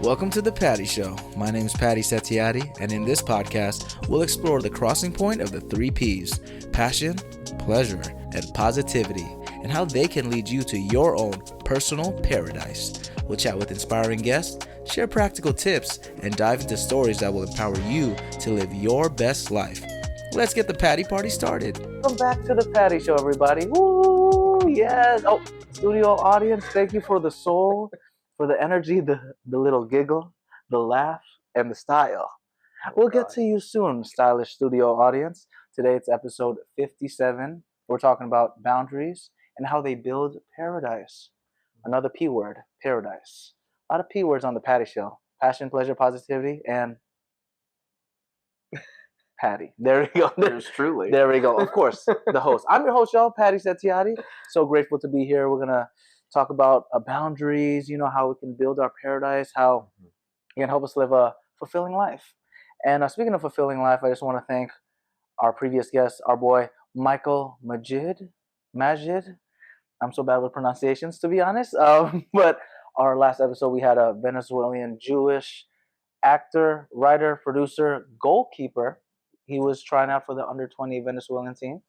Welcome to The Patty Show. My name is Patty Setiatti, and in this podcast, we'll explore the crossing point of the three P's: passion, pleasure, and positivity, and how they can lead you to your own personal paradise. We'll chat with inspiring guests, share practical tips, and dive into stories that will empower you to live your best life. Let's get the Patty Party started. Welcome back to The Patty Show, everybody. Woo! Yes! Oh, studio audience, thank you for the soul, for the energy, the little giggle, the laugh, and the style. We'll get to you soon, stylish studio audience. Today it's episode 57. We're talking about boundaries and how they build paradise. Another P word, paradise. A lot of P words on the Patty Show. Passion, pleasure, positivity, and Patty. There we go. Yours truly. There we go. Of course, the host. I'm your host, y'all, Patty Setiatti. So grateful to be here. We're going to talk about boundaries, how we can build our paradise, how it can help us live a fulfilling life. And speaking of fulfilling life, I just want to thank our previous guest, our boy, Michael Majid. I'm so bad with pronunciations, to be honest. But our last episode, we had a Venezuelan Jewish actor, writer, producer, goalkeeper. He was trying out for the under-20 Venezuelan team.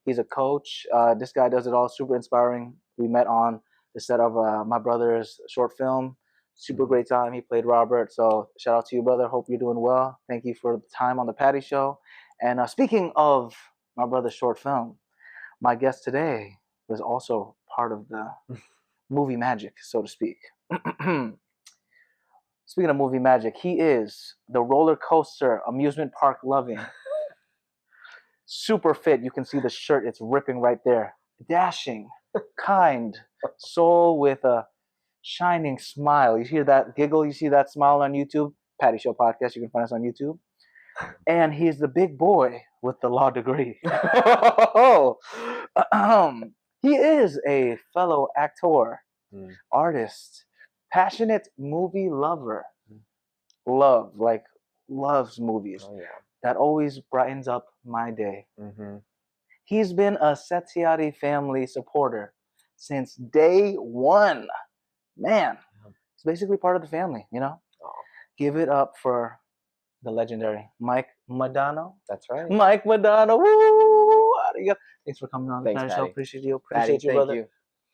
He's a coach. This guy does it all. Super inspiring. We met on the set of my brother's short film. Super great time. He played Robert. So shout out to you, brother. Hope you're doing well. Thank you for the time on the Patty Show. And speaking of my brother's short film, my guest today was also part of the movie magic, so to speak. Speaking of movie magic, he is the roller coaster amusement park loving. Super fit. You can see the shirt. It's ripping right there. Dashing, kind, soul with a shining smile. You hear that giggle? You see that smile on YouTube? Patty Show Podcast. You can find us on YouTube. And he's the big boy with the law degree. He is a fellow actor, artist, passionate movie lover. Loves movies. Oh, yeah. That always brightens up my day. Mm-hmm. He's been a Setiatti family supporter since day one. Man, it's basically part of the family, Oh. Give it up for the legendary Mike Mudano. That's right. Mike Mudano. Woo! Thanks for coming on the Patty Show. Patty. Appreciate you. Patty, Appreciate you, brother. you.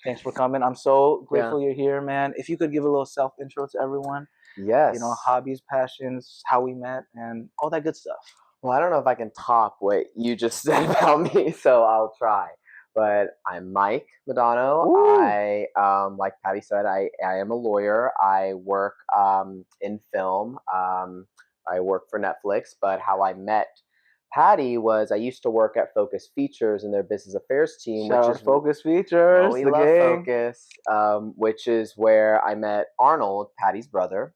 Thanks for coming. I'm so grateful you're here, man. If you could give a little self-intro to everyone. Yes. Hobbies, passions, how we met, and all that good stuff. Well, I don't know if I can top what you just said about me, so I'll try. But I'm Mike Mudano. I, like Patty said, I am a lawyer. I work in film. I work for Netflix. But how I met Patty was I used to work at Focus Features in their business affairs team. Shout out Focus Features. Oh, we the love gang. Focus, which is where I met Arnold, Patty's brother.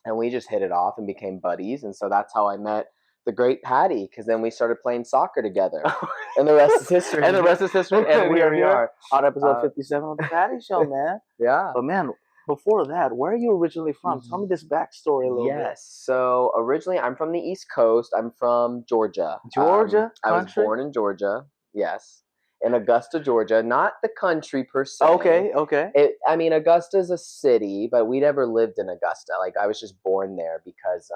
And we just hit it off and became buddies. And so that's how I met the great Patty, because then we started playing soccer together. And the rest is history. And the rest is history. And we here we are on episode 57 of the Patty Show, man. Yeah. But man, before that, where are you originally from? Tell me this backstory a little bit. Yes. So originally I'm from the East Coast. I'm from Georgia. Georgia? I was born in Georgia. Yes. In Augusta, Georgia. Not the country per se. Okay. Augusta is a city, but we never lived in Augusta. Like, I was just born there because,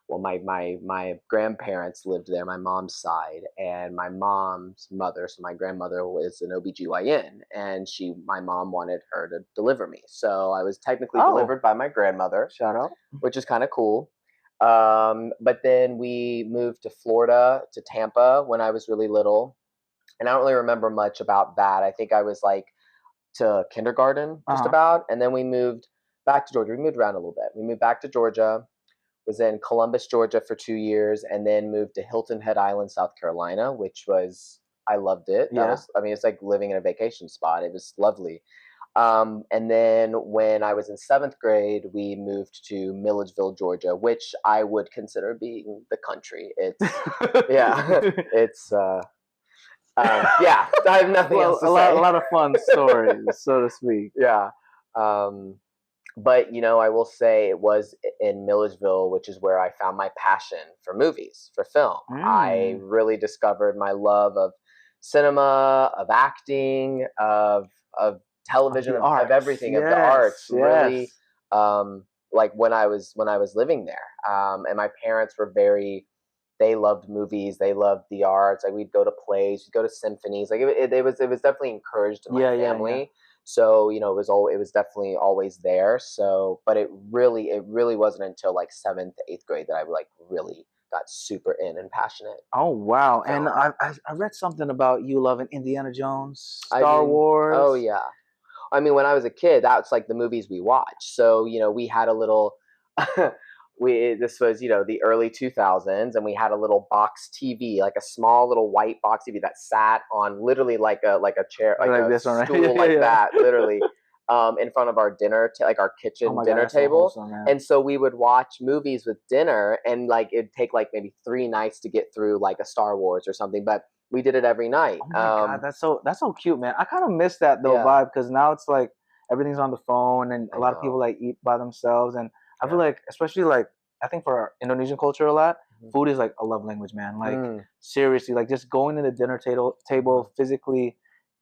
my grandparents lived there, my mom's side, and my mom's mother, so my grandmother was an OBGYN, and my mom wanted her to deliver me. So I was technically delivered by my grandmother. Shout out. Which is kind of cool. But then we moved to Florida, to Tampa, when I was really little. And I don't really remember much about that. I think I was like to kindergarten just about. And then we moved back to Georgia. We moved around a little bit. We moved back to Georgia, was in Columbus, Georgia for 2 years, and then moved to Hilton Head Island, South Carolina, I loved it. It's like living in a vacation spot. It was lovely. And then when I was in 7th grade, we moved to Milledgeville, Georgia, which I would consider being the country. It's, I have nothing else to say. A lot of fun stories, so to speak. Yeah. But, I will say it was in Milledgeville, which is where I found my passion for movies, for film. I really discovered my love of cinema, of acting, of television, of everything, of the arts. Really like when I was living there. And my parents were they loved movies, they loved the arts. Like we'd go to plays, we'd go to symphonies. Like it was definitely encouraged in my family. So it was definitely always there. So, but it really wasn't until like 7th, 8th grade that I like really got super in and passionate. Oh wow! And I read something about you loving Indiana Jones, I Star mean, Wars. oh yeah. I mean, when I was a kid, that's like the movies we watched. So we had a little. This was the early 2000s, and we had a little box TV, like a small little white box TV that sat on literally like a chair, like a this one, right? stool, like that, literally. In front of our like our kitchen dinner table. So wholesome, and so we would watch movies with dinner, and like it'd take like maybe 3 nights to get through like a Star Wars or something, but we did it every night. Oh my God, that's so cute, man. I kind of miss that though vibe, because now it's like everything's on the phone, and a lot of people like eat by themselves, and I feel like, especially like, I think for our Indonesian culture a lot, food is like a love language, man. Like seriously, like just going to the dinner table physically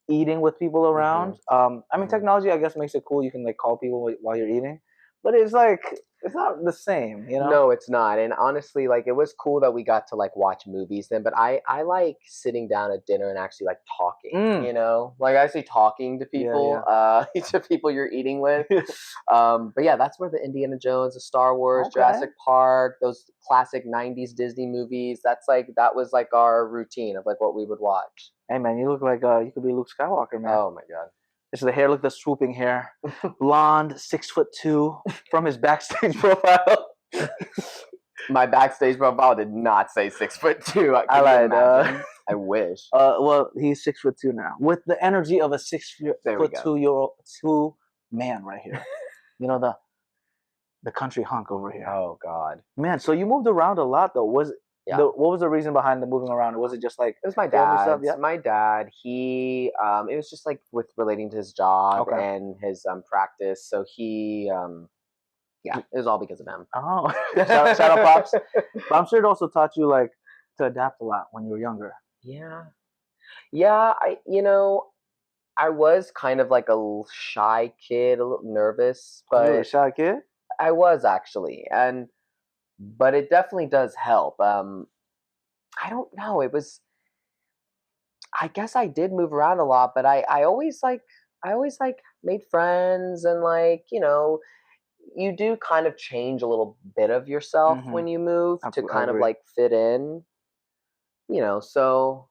eating with people around. I mean, technology, I guess, makes it cool. You can like call people while you're eating, but it's like it's not the same, No, it's not. And honestly, like it was cool that we got to like watch movies then, but I like sitting down at dinner and actually like talking, like actually talking to people, to people you're eating with. But yeah, that's where the Indiana Jones, the Star Wars, Jurassic Park, those classic 90s Disney movies, that was like our routine of like what we would watch. Hey man, you look like you could be Luke Skywalker, man. Oh my God. It's the hair, look, the swooping hair, blonde, 6'2", from his backstage profile. My backstage profile did not say 6'2". I lied. I wish. Well, he's 6'2" now, with the energy of a 6'2" man right here. The country hunk over here. Oh God, man. So you moved around a lot, though. What was the reason behind the moving around? Was it just like it was my dad? My dad. He it was just like with relating to his job and his practice. So he it was all because of him. Oh, shout out pops. But I'm sure it also taught you like to adapt a lot when you were younger. Yeah. I was kind of like a shy kid, a little nervous, but you were a shy kid. I was actually, but it definitely does help. I don't know. I guess I did move around a lot, but I always made friends, and like, you do kind of change a little bit of yourself when you move to kind of like fit in, so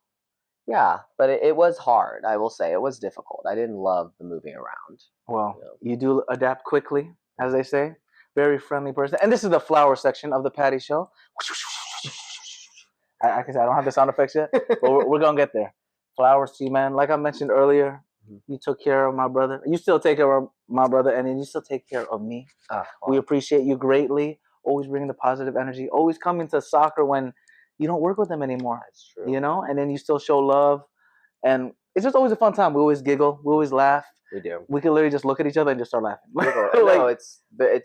yeah, but it was hard. I will say it was difficult. I didn't love the moving around. Well, you do adapt quickly, as they say. Very friendly person. And this is the flower section of the Patty Show. I don't have the sound effects yet, but we're going to get there. Flowers to you, man. Like I mentioned earlier, you took care of my brother. You still take care of my brother, and then you still take care of me. We appreciate you greatly. Always bringing the positive energy. Always coming to soccer when you don't work with them anymore. That's true. And then you still show love. And it's just always a fun time. We always giggle. We always laugh. We do. We can literally just look at each other and just start laughing. No, it's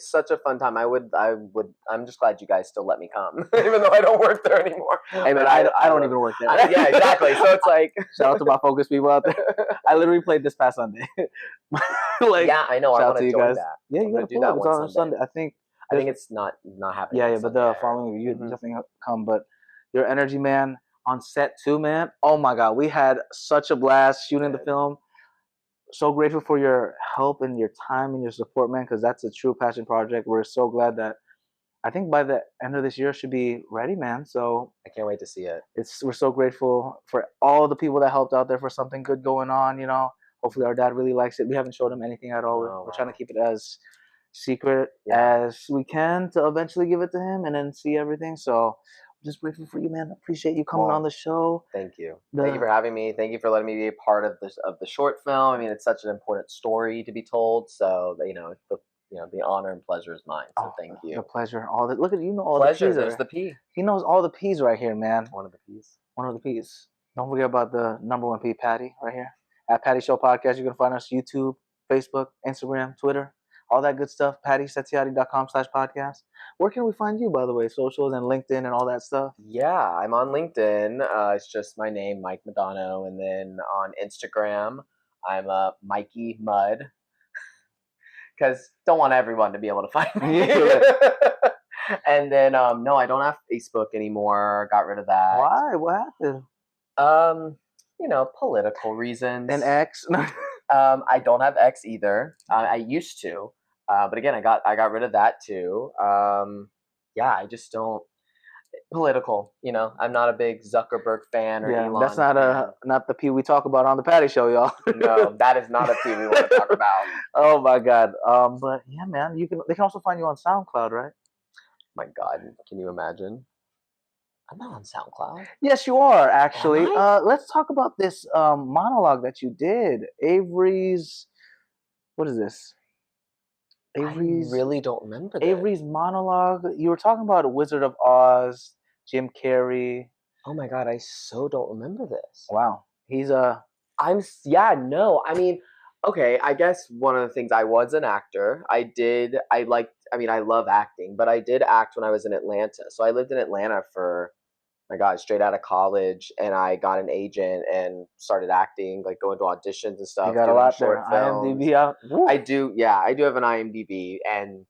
such a fun time. I'm just glad you guys still let me come, even though I don't work there anymore. Hey man, I don't even work there. Yeah, exactly. So it's like, shout out to my focus people out there. I literally played this past Sunday. Yeah, I know. I want to join that. Yeah, you gotta do that on Sunday. I think it's not happening. Yeah, but the following week you definitely come. But your energy, man, on set too, man. Oh my God, we had such a blast shooting the film. So grateful for your help and your time and your support, man, because that's a true passion project. We're so glad that I think by the end of this year it should be ready, man. So I can't wait to see it. We're so grateful for all the people that helped out there for something good going on. Hopefully our dad really likes it. We haven't showed him anything at all. We're trying to keep it as secret as we can to eventually give it to him and then see everything. So just grateful for you, man. Appreciate you coming on the show. Thank you. Thank you for having me. Thank you for letting me be a part of the short film. I mean, it's such an important story to be told. So the honor and pleasure is mine. So thank you. The pleasure. Look at all pleasure. the P's. There's the P. He knows all the P's right here, man. One of the P's. One of the P's. Don't forget about the number one P, Patty, right here at Patty Show Podcast. You can find us YouTube, Facebook, Instagram, Twitter. All that good stuff, PattySetiati.com/podcast. Where can we find you, by the way? Socials and LinkedIn and all that stuff? Yeah, I'm on LinkedIn. It's just my name, Mike Mudano. And then on Instagram, I'm Mikey Mud. because don't want everyone to be able to find me. Yeah. And then no, I don't have Facebook anymore. Got rid of that. Why? What happened? Political reasons. An ex? I don't have X either. I used to, but again, I got rid of that too. Yeah, I just don't political. I'm not a big Zuckerberg fan or Elon. That's not the P we talk about on the Patty Show, y'all. No, that is not a P we want to talk about. Oh my God. But yeah, man, they can also find you on SoundCloud, right? My God, can you imagine? I'm not on SoundCloud. Yes, you are actually. Am I? Let's talk about this monologue that you did. Avery's. What is this? Avery's. I really don't remember this. Avery's monologue. You were talking about Wizard of Oz, Jim Carrey. Oh my God, I so don't remember this. Wow, he's no. I mean, okay, I guess one of the things, I was an actor. I love acting, but I did act when I was in Atlanta. So I lived in Atlanta for, my God, straight out of college, and I got an agent and started acting, like going to auditions and stuff. You got a doing lot short there. films. IMDb out. Woo. I do have an IMDb, and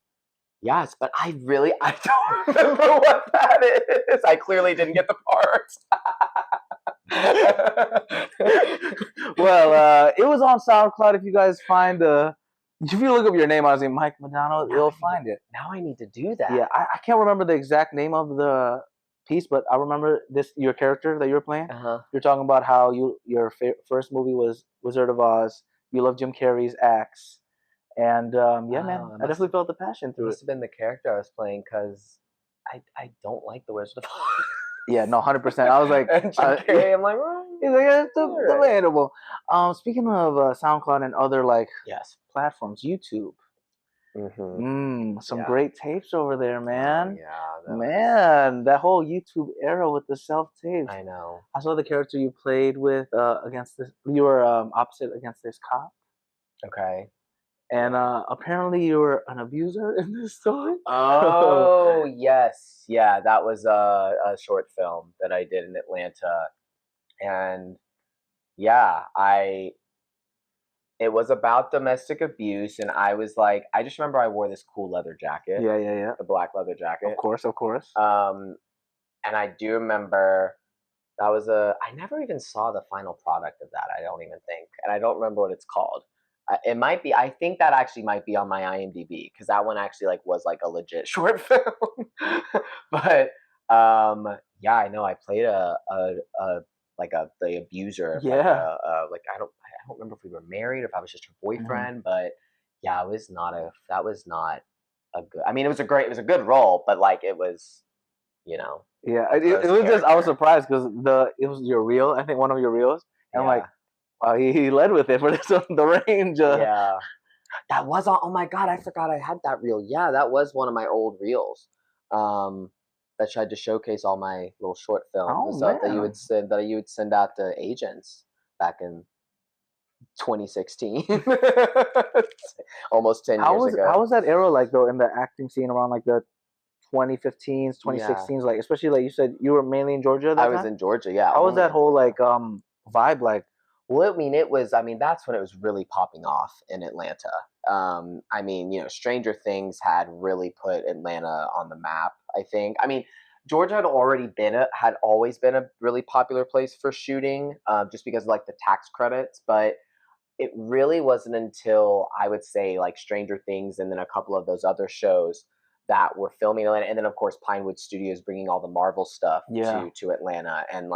yes, but I don't remember what that is. I clearly didn't get the parts. Well, it was on SoundCloud. If you guys if you look up your name, honestly, Mike Mudano, you'll find it. Now I need to do that. Yeah, I can't remember the exact name of the piece, but I remember your character that you were playing. You're talking about how your first movie was Wizard of Oz. You love Jim Carrey's acts, and man, I definitely felt the passion through it. Must have been the character I was playing, because I don't like the Wizard of Oz. Yeah, no, 100%. I was like, Jim Carrey, I'm like, he's like, it's debatable. Speaking of SoundCloud and other platforms, YouTube. Some great tapes over there, man. Man, that whole YouTube era with the self-tapes. I know. I saw the character you played with against this. You were opposite against this cop. Okay. And apparently you were an abuser in this story. Oh, yes. Yeah, that was a short film that I did in Atlanta. And yeah, it was about domestic abuse, and I was like, I just remember I wore this cool leather jacket. Yeah. The black leather jacket. Of course. And I do remember that was I never even saw the final product of that, I don't even think. And I don't remember what it's called. It might be. I think that actually might be on my IMDb, because that one actually was a legit short film. But yeah, I know I played the abuser. Yeah. I don't remember if we were married or if I was just her boyfriend. But yeah, that was not a good. I mean, it was a good role, but it was, Yeah, it was just, I was surprised because it was your reel. I think one of your reels, and I'm like, wow, he led with it for this the range. Yeah, that was on. Oh my God, I forgot I had that reel. Yeah, that was one of my old reels. That tried to showcase all my little short films and stuff that you would send out to agents back in 2016. Almost 10 years ago. How was that era like though in the acting scene around the 2015s, 2016s? Like, especially like you said, you were mainly in Georgia. I was in Georgia. Yeah. How was that whole vibe like? Well, that's when it was really popping off in Atlanta. Stranger Things had really put Atlanta on the map, I think. I mean, Georgia had always been a really popular place for shooting, just because of the tax credits. But it really wasn't until, I would say, Stranger Things and then a couple of those other shows that were filming in Atlanta. And then, of course, Pinewood Studios bringing all the Marvel stuff to Atlanta. And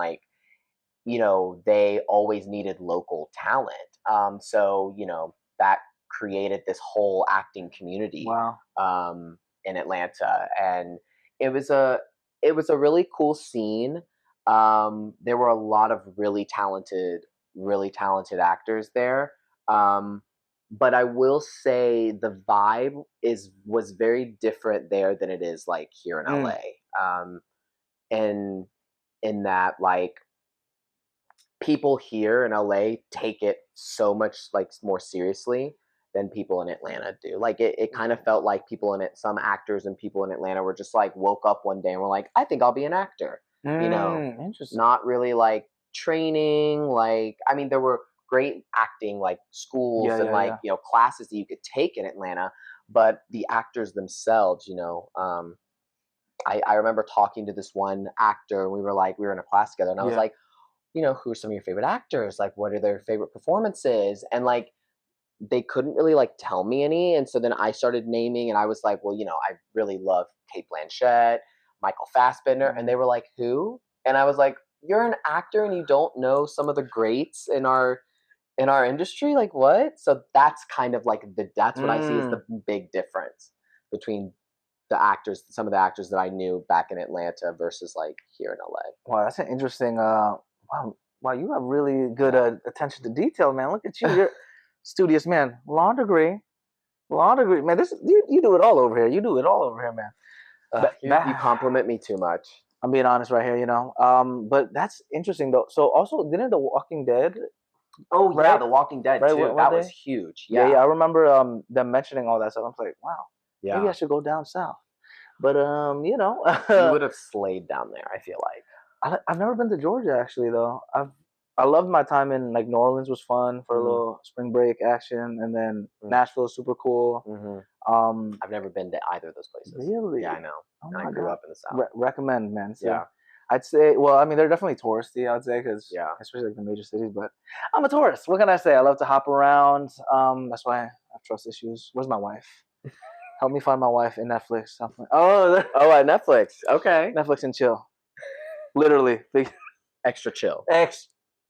they always needed local talent. So, that created this whole acting community. Wow. In Atlanta. And it was a really cool scene. There were a lot of really talented actors there. But I will say the vibe was very different there than it is here in LA. And in that people here in LA take it so much more seriously than people in Atlanta do. It kind of felt like some actors and people in Atlanta were just woke up one day and were like, I think I'll be an actor. Interesting. Not really training. There were great acting like schools Yeah, and yeah, like yeah. classes that you could take in Atlanta, but the actors themselves, I remember talking to this one actor, and we were in a class together, and I was Yeah. like, who are some of your favorite actors? Like, what are their favorite performances? And like, they couldn't really like tell me any. And so then I started naming, and I was like, well, I really love Kate Blanchett, Michael Fassbender. And they were like, who? And I was like, you're an actor and you don't know some of the greats in our industry? Like, what? So that's kind of like that's what I see as the big difference between some of the actors that I knew back in Atlanta versus like here in LA. Wow, that's an interesting. Wow, you have really good attention to detail, man. Look at you, you're studious man. Law degree, man. This you do it all over here. You do it all over here, man. You compliment me too much. I'm being honest right here, But that's interesting though. So also, didn't The Walking Dead? Oh yeah, Right, The Walking Dead right. too. That was huge. Yeah, Yeah. yeah. I remember them mentioning all that stuff. I was like, wow, maybe I Yeah. should go down south. But You would have slayed down there, I feel like. I've never been to Georgia actually though. I loved my time in like New Orleans was fun for a little spring break action, and then Nashville is super cool. I've never been to either of those places. Really? Yeah, I know. Oh I my grew God. up in the South. Recommend, man. So Yeah. I'd say, well, I mean, they're definitely touristy, I'd say, because especially like the major cities. But I'm a tourist. What can I say? I love to hop around. That's why I have trust issues. Where's my wife? Help me find my wife in Netflix. Oh, at Netflix. Okay. Netflix and chill. Literally, big Extra chill.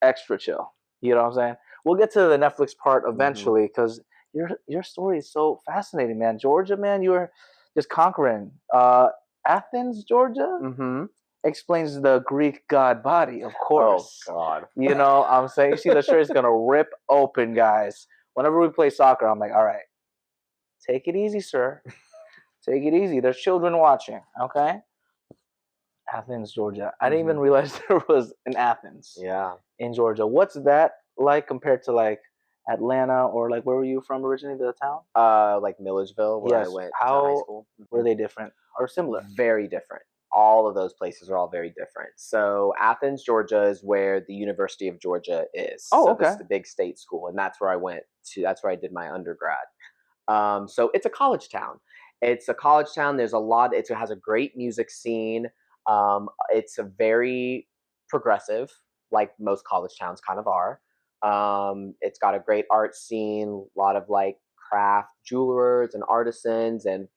extra chill. You know what I'm saying? We'll get to the Netflix part eventually because your story is so fascinating, man. Georgia, man, you were just conquering. Athens, Georgia, explains the Greek god body, of course. Oh God. You know, I'm saying, you see the shirt is gonna rip open, guys. Whenever we play soccer, I'm like, all right, take it easy, sir. Take it easy. There's children watching, okay? Athens, Georgia. I didn't even realize there was an Athens. Yeah. In Georgia. What's that like compared to like Atlanta, or like where were you from originally, the town? Like Milledgeville, where I went to high school. Were they different or similar? Very different. All of those places are all very different. So Athens, Georgia is where the University of Georgia is. Oh, so okay. This is the big state school, and that's where I went to. That's where I did my undergrad. So it's a college town. It's a college town. There's a lot. It has a great music scene. It's a very progressive, like most college towns kind of are. It's got a great art scene, a lot of like craft jewelers and artisans, and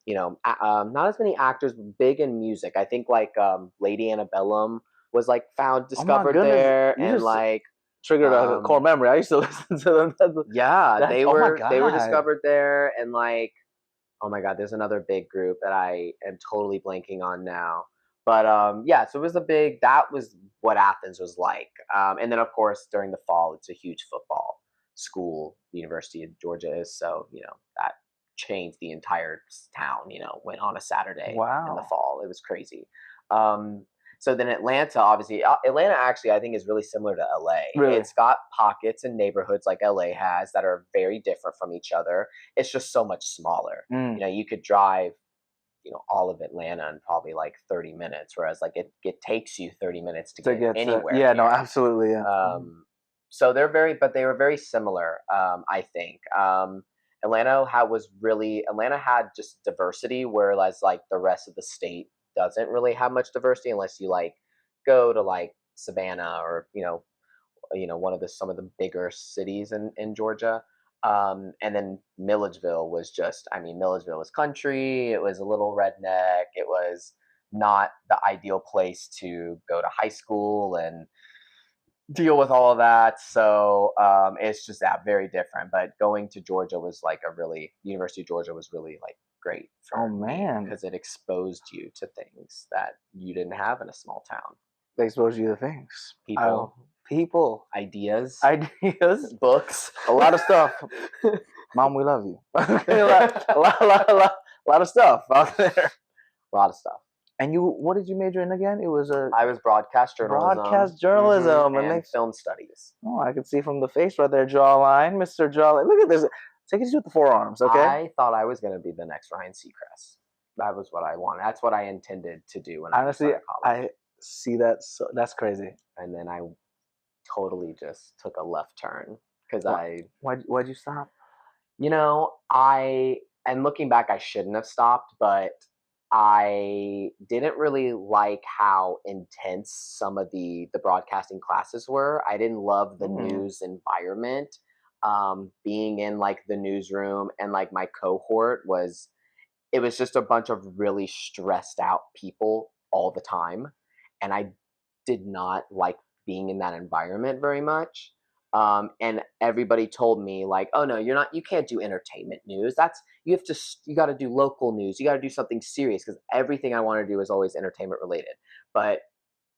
not as many actors, but big in music. I think like Lady Antebellum was like discovered there, you and just like triggered a core memory. I used to listen to them. Yeah, they oh my were God. discovered there, and like, oh my God, there's another big group that I am totally blanking on now. But yeah, so that was what Athens was like. And then of course during the fall, it's a huge football school. The University of Georgia is, so that changed the entire town. Went on a Saturday in the fall. It was crazy. So then Atlanta, obviously, Atlanta actually I think is really similar to LA. Really? It's got pockets and neighborhoods like LA has that are very different from each other. It's just so much smaller. You could drive, all of Atlanta in probably like 30 minutes, whereas like it takes you 30 minutes to get anywhere. Yeah, no, absolutely. Yeah. So but they were very similar. I think Atlanta had just diversity, whereas like the rest of the state doesn't really have much diversity unless you like go to like Savannah or one of some of the bigger cities in Georgia. And then Milledgeville was Milledgeville was country. It was a little redneck. It was not the ideal place to go to high school and deal with all of that. So it's just very different. But going to Georgia was like University of Georgia was really like great for me because it exposed you to things that you didn't have in a small town. They expose you to things. People, ideas, books, a lot of stuff. Mom, we love you. a lot of stuff out there. A lot of stuff. And what did you major in again? I was broadcast journalism. And film studies. Oh, I can see from the face right there, jawline, Mr. Jawline. Look at this. Take it easy with the forearms, okay? I thought I was going to be the next Ryan Seacrest. That was what I wanted. That's what I intended to do when I was in college. I see that. So that's crazy. And then I totally just took a left turn because Why'd you stop? And looking back, I shouldn't have stopped, but I didn't really like how intense some of the broadcasting classes were. I didn't love the news environment. Being in like the newsroom and like my cohort it was just a bunch of really stressed out people all the time. And I did not like being in that environment very much. And everybody told me like, oh no, you can't do entertainment news. You got to do local news. You got to do something serious, because everything I want to do is always entertainment related. But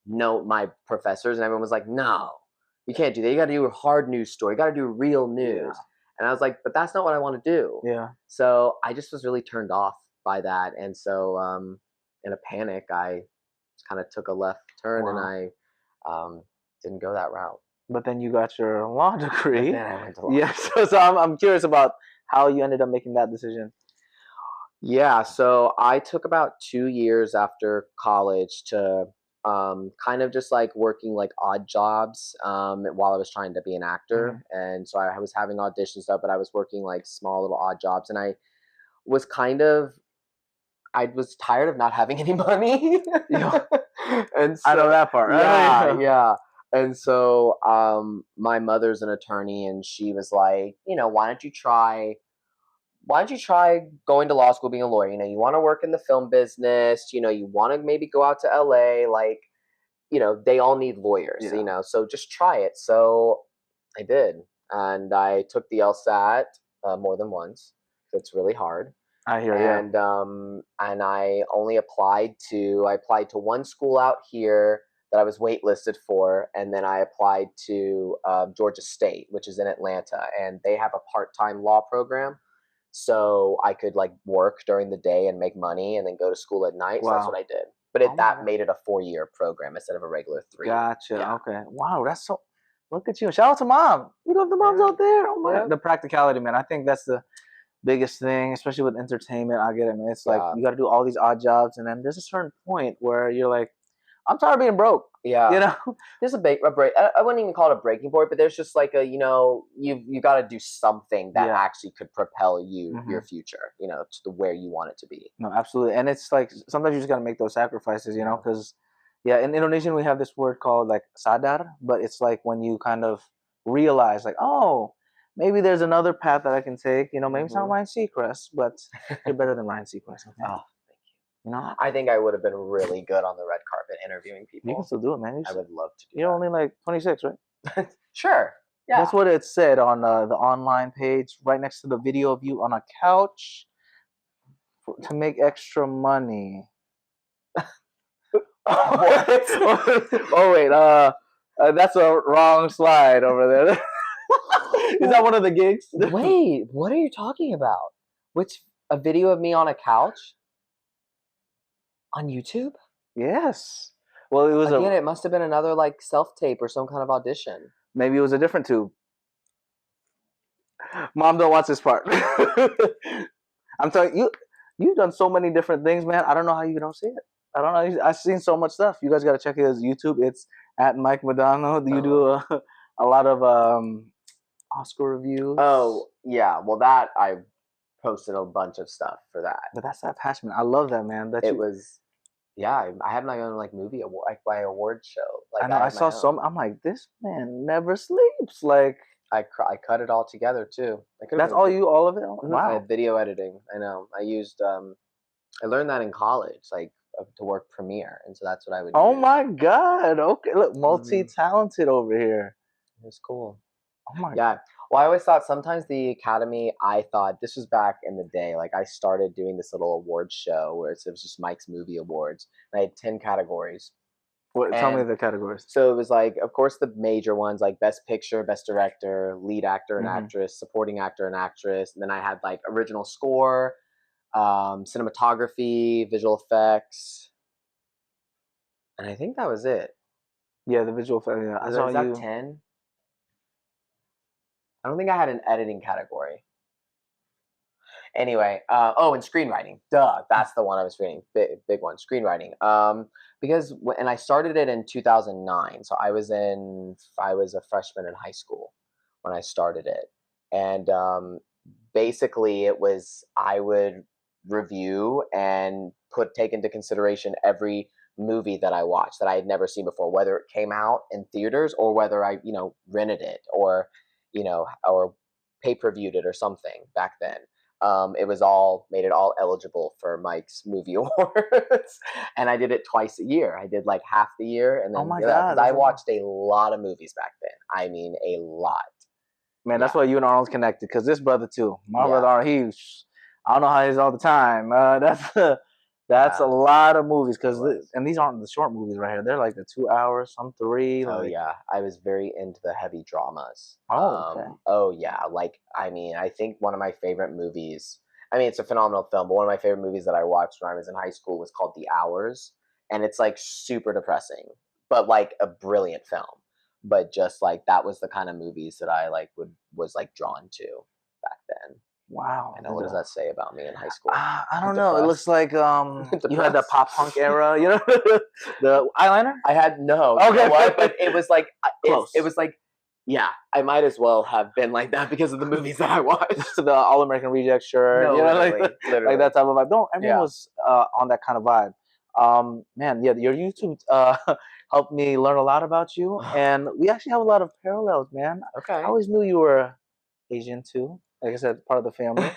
no, my professors and everyone was like, no, you can't do that. You got to do a hard news story. You got to do real news. Yeah. And I was like, but that's not what I want to do. Yeah. So I just was really turned off by that. And so in a panic, I kind of took a left turn and I didn't go that route. But then you got your law degree. But then I went to law. Yeah. So I'm curious about how you ended up making that decision. Yeah. So I took about 2 years after college to kind of just like working like odd jobs while I was trying to be an actor. And so I was having auditions stuff, but I was working like small little odd jobs, and I was tired of not having any money. And so, I know that part. Right? Yeah. And so my mother's an attorney, and she was like, why don't you try going to law school, being a lawyer? You want to work in the film business, you want to maybe go out to LA, like, they all need lawyers, so just try it. So I did. And I took the LSAT more than once. It's really hard. I hear you. And I applied to one school out here that I was waitlisted for, and then I applied to Georgia State, which is in Atlanta, and they have a part-time law program, so I could like work during the day and make money, and then go to school at night. So that's what I did. But that made it a 4-year program instead of a regular 3. Gotcha. Yeah. Okay. Wow, that's so. Look at you. Shout out to mom. We love the moms out there. Oh my. Yeah. The practicality, man. I think that's the biggest thing, especially with entertainment. I get it, man. It's like you got to do all these odd jobs, and then there's a certain point where you're like, I'm tired of being broke. Yeah. There's a break. I wouldn't even call it a breaking point, but there's just like you got to do something that actually could propel you your future, to where you want it to be. No, absolutely. And it's like sometimes you just got to make those sacrifices, because in Indonesian we have this word called like sadar, but it's like when you kind of realize like, oh, maybe there's another path that I can take. Maybe it's not Ryan Seacrest, but you're better than Ryan Seacrest. Okay? Oh, thank you. I think I would have been really good on the red carpet interviewing people. You can still do it, man. I would love to do You're only like 26, right? Sure. Yeah. That's what it said on the online page, right next to the video of you on a couch to make extra money. Oh wait, that's a wrong slide over there. Is that one of the gigs? Wait, what are you talking about? A video of me on a couch? On YouTube? Yes. Well, it was it must have been another like self-tape or some kind of audition. Maybe it was a different tube. Mom, don't watch this part. I'm telling you, you've done so many different things, man. I don't know how you don't see it. I don't know. I've seen so much stuff. You guys got to check his YouTube. It's at Mike Mudano. You do a lot of Oscar reviews. Oh, yeah. Well, that I posted a bunch of stuff for that. But that's that passion. I love that, man. I had my own like movie award, like my award show. Like I know. I saw some. I'm like, this man never sleeps. Like I cut it all together too. That's all of it. Wow. I had video editing. I know. I used. I learned that in college, like to work Premiere, and so that's what I would. Oh my God! Okay, look, multi-talented over here. It's cool. Oh my. Yeah. Well, I always thought sometimes the Academy, I thought this was back in the day, like I started doing this little awards show where it was just Mike's Movie Awards. And I had 10 categories. Tell me the categories. So it was like, of course, the major ones like Best Picture, Best Director, Lead Actor and Actress, Supporting Actor and Actress. And then I had like Original Score, Cinematography, Visual Effects. And I think that was it. Yeah, the visual effects. Yeah. Was that 10? I don't think I had an editing category. Anyway, and screenwriting. Duh, that's the one I was reading. Big one, screenwriting. And I started it in 2009. So I was a freshman in high school when I started it, and basically I would review and take into consideration every movie that I watched that I had never seen before, whether it came out in theaters or whether I rented it or pay-per-viewed it or something back then. It made it all eligible for Mike's Movie Awards, and I did it twice a year. I did like half the year, and then Oh my God, because I watched a lot of movies back then. I mean, a lot. Man, that's why you and Arnold's connected, because this brother too. My brother Arnold, I don't know how he's all the time. That's a lot of movies, and these aren't the short movies right here. They're like the 2 hours, some 3. Oh yeah, I was very into the heavy dramas. Oh, okay. Oh yeah, I think one of my favorite movies. I mean, it's a phenomenal film, but one of my favorite movies that I watched when I was in high school was called The Hours, and it's like super depressing, but like a brilliant film. But just like that was the kind of movies that I was drawn to back then. Wow. I know. What does that say about me in high school? I don't know. It looks like you had the pop punk era, the eyeliner. I had no. Okay, you know what? But it was like close. It was like, yeah, I might as well have been like that because of the movies that I watched. The All American Reject shirt, no, literally. Like that type of vibe. No, everyone was on that kind of vibe. Man, yeah, your YouTube helped me learn a lot about you, and we actually have a lot of parallels, man. Okay. I always knew you were Asian too. Like I said, part of the family.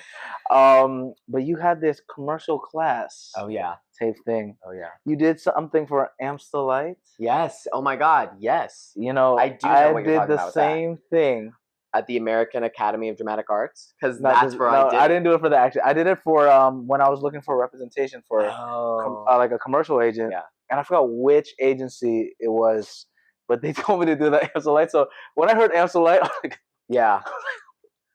But you had this commercial class. Oh yeah. Tape thing. Oh yeah. You did something for Amstelite. Yes. Oh my God. Yes. I do know what you're talking did about the same thing at the American Academy of Dramatic Arts, because that's where I did. I didn't do it for the action. I did it for when I was looking for representation for like a commercial agent. Yeah. And I forgot which agency it was, but they told me to do the Amstelite. So when I heard Amstelite, I was like, yeah.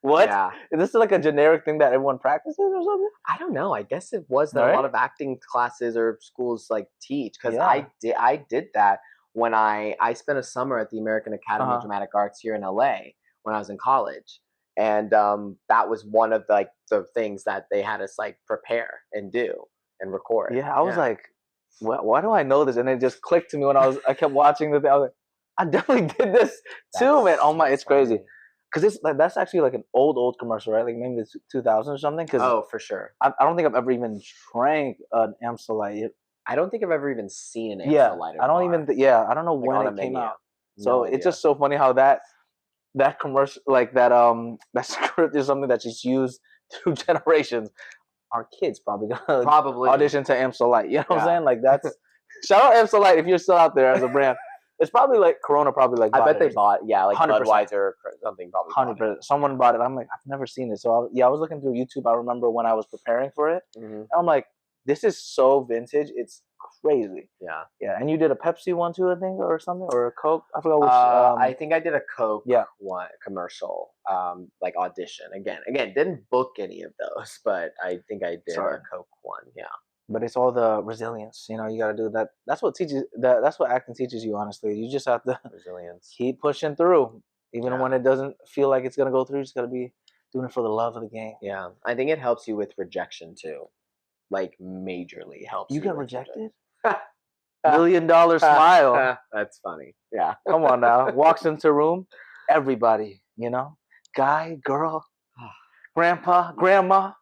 What? Yeah. Is this like a generic thing that everyone practices or something? I don't know. I guess it was that a lot of acting classes or schools teach, because I did that when I spent a summer at the American Academy of Dramatic Arts here in LA when I was in college, and that was one of the things that they had us prepare and do and record. Yeah, I was like, why do I know this? And it just clicked to me when I kept watching the thing. I was like, I definitely did this too, man. Oh my, it's crazy. Because that's actually like an old commercial, right? Like maybe the 2000s or something. Oh, for sure. I don't think I've ever even drank an Amstelite. I don't think I've ever even seen an Amstelite. I don't even. I don't know when it came out. So it's just so funny how that commercial, like that script is something that's just used through generations. Our kids probably gonna audition to Amstelite. You know what I'm saying? Like that's shout out Amstelite if you're still out there as a brand. It's probably like Corona. I bet they bought, like 100%. Budweiser or something. Probably 100%. Someone bought it. I'm like, I've never seen it. So I was looking through YouTube. I remember when I was preparing for it. And I'm like, this is so vintage. It's crazy. Yeah. And you did a Pepsi one too, I think, or something, or a Coke. I forgot which. I think I did a Coke one commercial, audition. Again, didn't book any of those, but I think I did a Coke one. Yeah. But it's all the resilience, you got to do that. That's what teaches. That's what acting teaches you. Honestly, you just have to resilience. Keep pushing through, even when it doesn't feel like it's gonna go through. You just gotta be doing it for the love of the game. Yeah, I think it helps you with rejection too, majorly helps. You get rejected? $1 million smile. That's funny. Yeah. Come on now. Walks into a room, everybody, guy, girl, grandpa, grandma.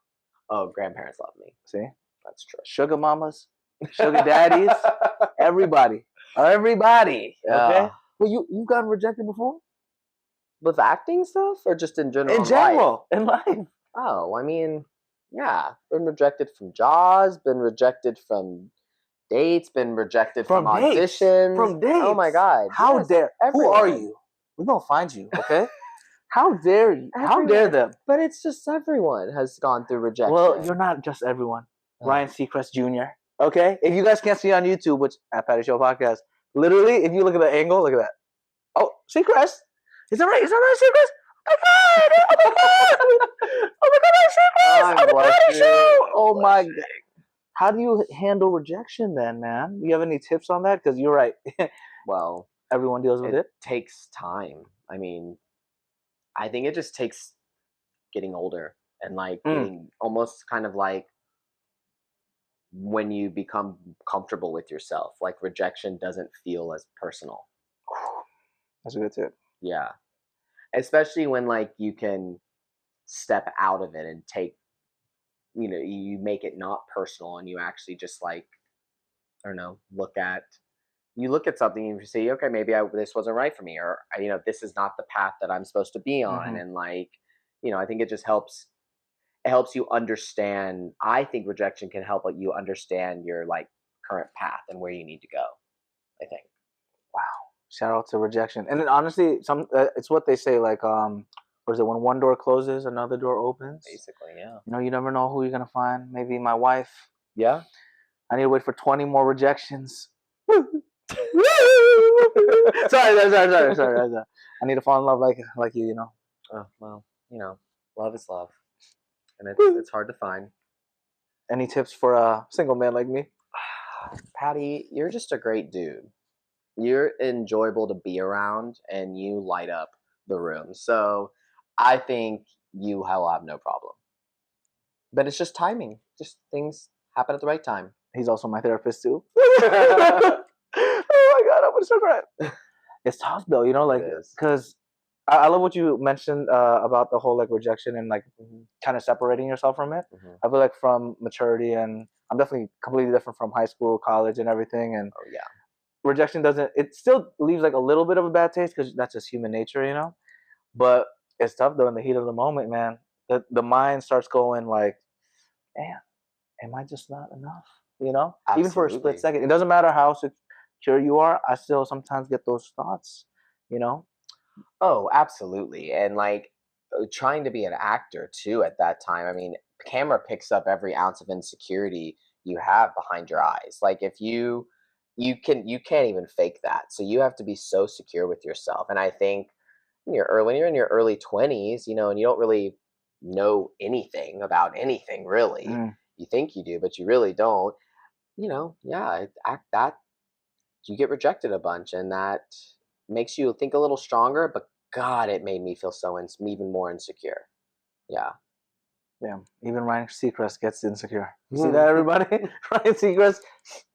Oh, grandparents love me. See. That's true. Sugar mamas, sugar daddies, everybody. Okay. Well, you've gotten rejected before? With acting stuff, or just in general? In life. Oh, I mean, yeah. Been rejected from jobs. Been rejected from dates. Been rejected from auditions. From dates. Oh my God. How dare? Everyone. Who are you? We're gonna find you. Okay. How dare you? How dare them? But it's just everyone has gone through rejection. Well, you're not just everyone. Ryan Seacrest Jr. Okay? If you guys can't see on YouTube, which at Patty Show Podcast, literally, if you look at the angle, look at that. Oh, Seacrest. Is that right? Seacrest? Oh my God, Seacrest! On the Patty Show! Oh my God. How do you handle rejection then, man? Do you have any tips on that? Because you're right. Well, everyone deals with it. It takes time. I mean, I think it just takes getting older and like being almost kind of like when you become comfortable with yourself, like rejection doesn't feel as personal. That's a good tip. Yeah. Especially when like you can step out of it and take, you make it not personal and you actually just like, I don't know, you look at something and you say, okay, maybe this wasn't right for me, or this is not the path that I'm supposed to be on, and like, I think it helps you understand. I think rejection can help you understand your like current path and where you need to go. I think. Wow. Shout out to rejection. And then honestly, it's what they say, like what is it, when one door closes, another door opens. Basically, yeah. You never know who you're gonna find. Maybe my wife. Yeah. I need to wait for 20 more rejections. sorry. I need to fall in love like you, Oh, well, love is love, and it's hard to find. Any tips for a single man like me? Patty, you're just a great dude. You're enjoyable to be around, and you light up the room. So I think you will have no problem. But it's just timing. Just things happen at the right time. He's also my therapist too. Oh my god, I'm gonna start crying. It's tough though, like because I love what you mentioned about the whole like rejection and like kind of separating yourself from it. I feel like from maturity, and I'm definitely completely different from high school, college, and everything. And oh yeah, rejection it still leaves like a little bit of a bad taste because that's just human nature. But it's tough though in the heat of the moment, man. The mind starts going like, man, am I just not enough? Absolutely. Even for a split second. It doesn't matter how secure you are. I still sometimes get those thoughts. Oh, absolutely. And like trying to be an actor too at that time. I mean, camera picks up every ounce of insecurity you have behind your eyes. Like if you can't even fake that. So you have to be so secure with yourself. And I think when you're in your early 20s, and you don't really know anything about anything really. You think you do, but you really don't. Yeah, act that you get rejected a bunch, and that makes you think a little stronger. But God, it made me feel even more insecure. Yeah. Yeah. Even Ryan Seacrest gets insecure. You see that, everybody? Ryan Seacrest,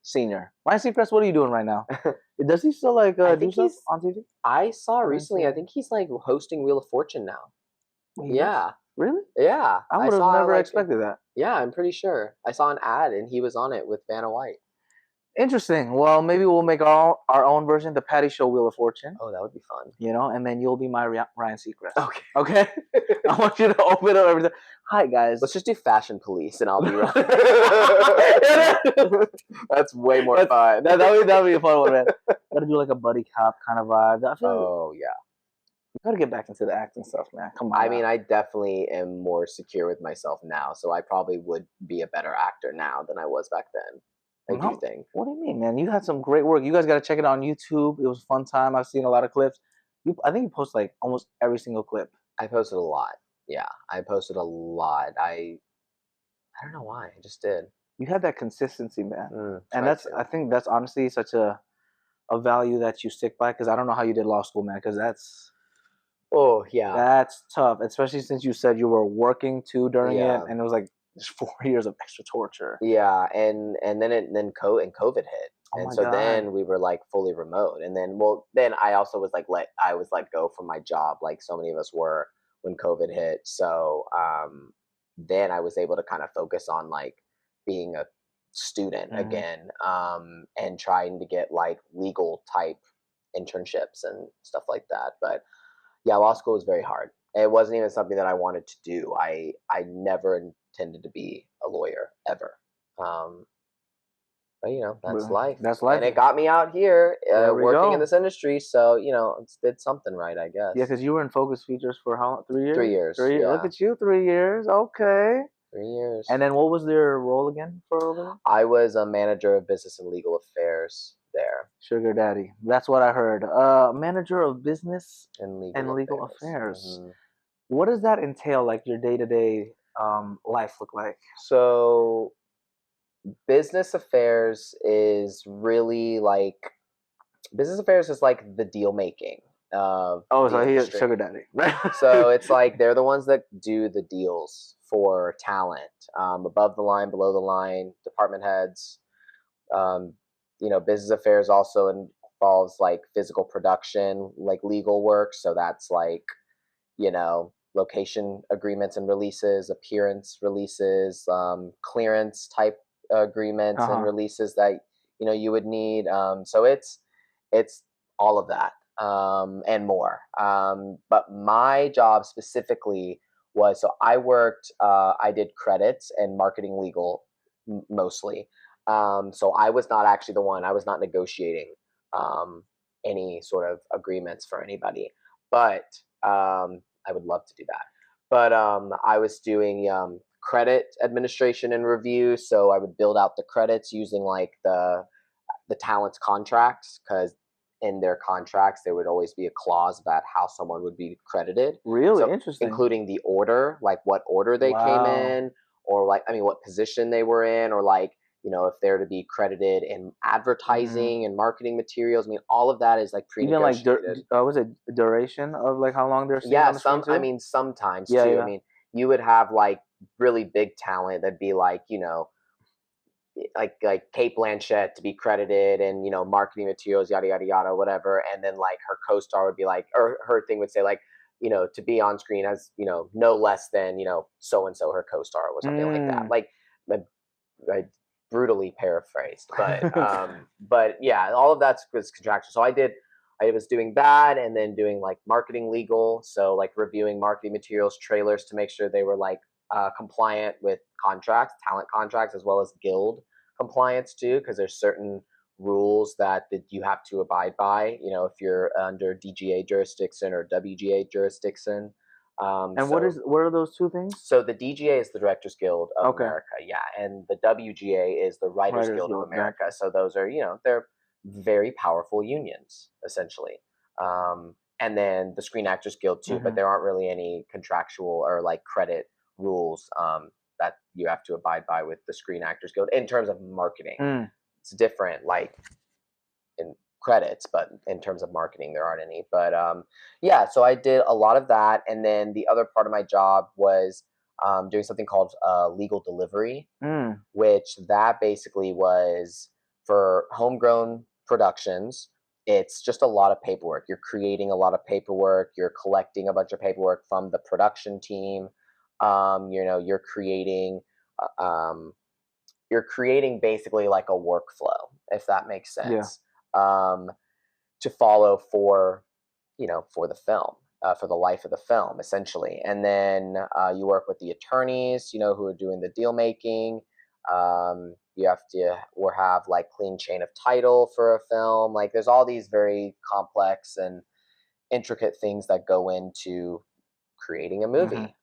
senior. Ryan Seacrest, what are you doing right now? Does he still like do stuff on TV? I saw recently. I think he's like hosting Wheel of Fortune now. Yeah. Really? Yeah. I would have never expected that. Yeah, I'm pretty sure. I saw an ad and he was on it with Vanna White. Interesting. Well, maybe we'll make our own version, the Patty Show Wheel of Fortune. Oh, that would be fun. And then you'll be my Ryan Seacrest. Okay. Okay? I want you to open up everything. Hi, guys. Let's just do Fashion Police and I'll be Ryan. That's way more fun. That would be a fun one, man. Gotta do like a buddy cop kind of vibe. Oh, yeah. You gotta get back into the acting stuff, man. Come on. I mean, I definitely am more secure with myself now, so I probably would be a better actor now than I was back then. I do think. What do you mean, man? You had some great work. You guys got to check it out on YouTube. It was a fun time. I've seen a lot of clips. I think you post like almost every single clip. I posted a lot. Yeah, I posted a lot. I don't know why. I just did. You had that consistency, man. And I think that's honestly such a value that you stick by, because I don't know how you did law school, man, because that's... Oh, yeah. That's tough, especially since you said you were working too during it, and it was like... There's 4 years of extra torture. Yeah, and then COVID hit, and so then we were like fully remote, and then I also was like let go from my job, like so many of us were when COVID hit. So then I was able to kind of focus on like being a student again, and trying to get like legal type internships and stuff like that. But yeah, law school was very hard. It wasn't even something that I wanted to do. I never intended to be a lawyer ever. But that's life. That's life. And it got me out here working in this industry. So, did something right, I guess. Yeah, because you were in Focus Features for how long? 3 years? 3 years. 3 years. Yeah. Look at you, 3 years. Okay. 3 years. And then what was their role again for over there? I was a manager of business and legal affairs there. Sugar daddy. That's what I heard. Manager of business and legal affairs. What does that entail, like your day-to-day life look like? So business affairs is really like the deal making. of Oh, the so he is industry. sugar daddy, right? So it's like they're the ones that do the deals for talent, above the line, below the line, department heads. Um, business affairs also involves like physical production, like legal work. So that's like, location agreements and releases, appearance releases, clearance type agreements and Uh-huh. releases that you would need. So it's all of that, and more. But my job specifically was, so I worked. I did credits and marketing legal mostly. So I was not actually the one. I was not negotiating um, any sort of agreements for anybody, but I would love to do that. But I was doing credit administration and review. So I would build out the credits using like the talent's contracts, because in their contracts there would always be a clause about how someone would be credited. Really So interesting. including the order, like what order they came Wow. in, or like, I mean, what position they were in, or like, if they're to be credited in Mm. advertising and marketing materials. I mean, all of that is like Even like pre-negotiated. was it duration of like how long they're seeing Yeah, on the screen I too? mean, sometimes Yeah, too. I yeah. mean, you would have like really big talent that'd be like, like Kate Blanchett to be credited and marketing materials, yada yada yada, whatever. And then like her co-star would be like, or her thing would say like, to be on screen as no less than so and so her co-star or something like that. Mm. Like I brutally paraphrased, but yeah, all of that was contractual. So I was doing that, and then doing like marketing legal, so like reviewing marketing materials, trailers to make sure they were like compliant with contracts, talent contracts, as well as guild compliance too, because there's certain rules that you have to abide by. If you're under DGA jurisdiction or WGA jurisdiction. And what are those two things? So the DGA is the Directors Guild of Okay. America, yeah, and the WGA is the Writers Writers Guild of Guild, America. gotcha. So those are, they're very powerful unions essentially. And then the Screen Actors Guild too, but Hmm. there aren't really any contractual or like credit rules that you have to abide by with the Screen Actors Guild in terms of marketing. Mm. It's different, like in credits, but in terms of marketing, there aren't any. But yeah, so I did a lot of that, and then the other part of my job was doing something called legal delivery, Mm. which that basically was for homegrown productions. It's just a lot of paperwork. You're creating a lot of paperwork. You're collecting a bunch of paperwork from the production team. You're creating. You're creating basically like a workflow, if that makes Yeah. sense, um, to follow for the film, for the life of the film, essentially. And then you work with the attorneys, who are doing the deal making. You have to or have like clean chain of title for a film. Like there's all these very complex and intricate things that go into creating a Hmm. movie.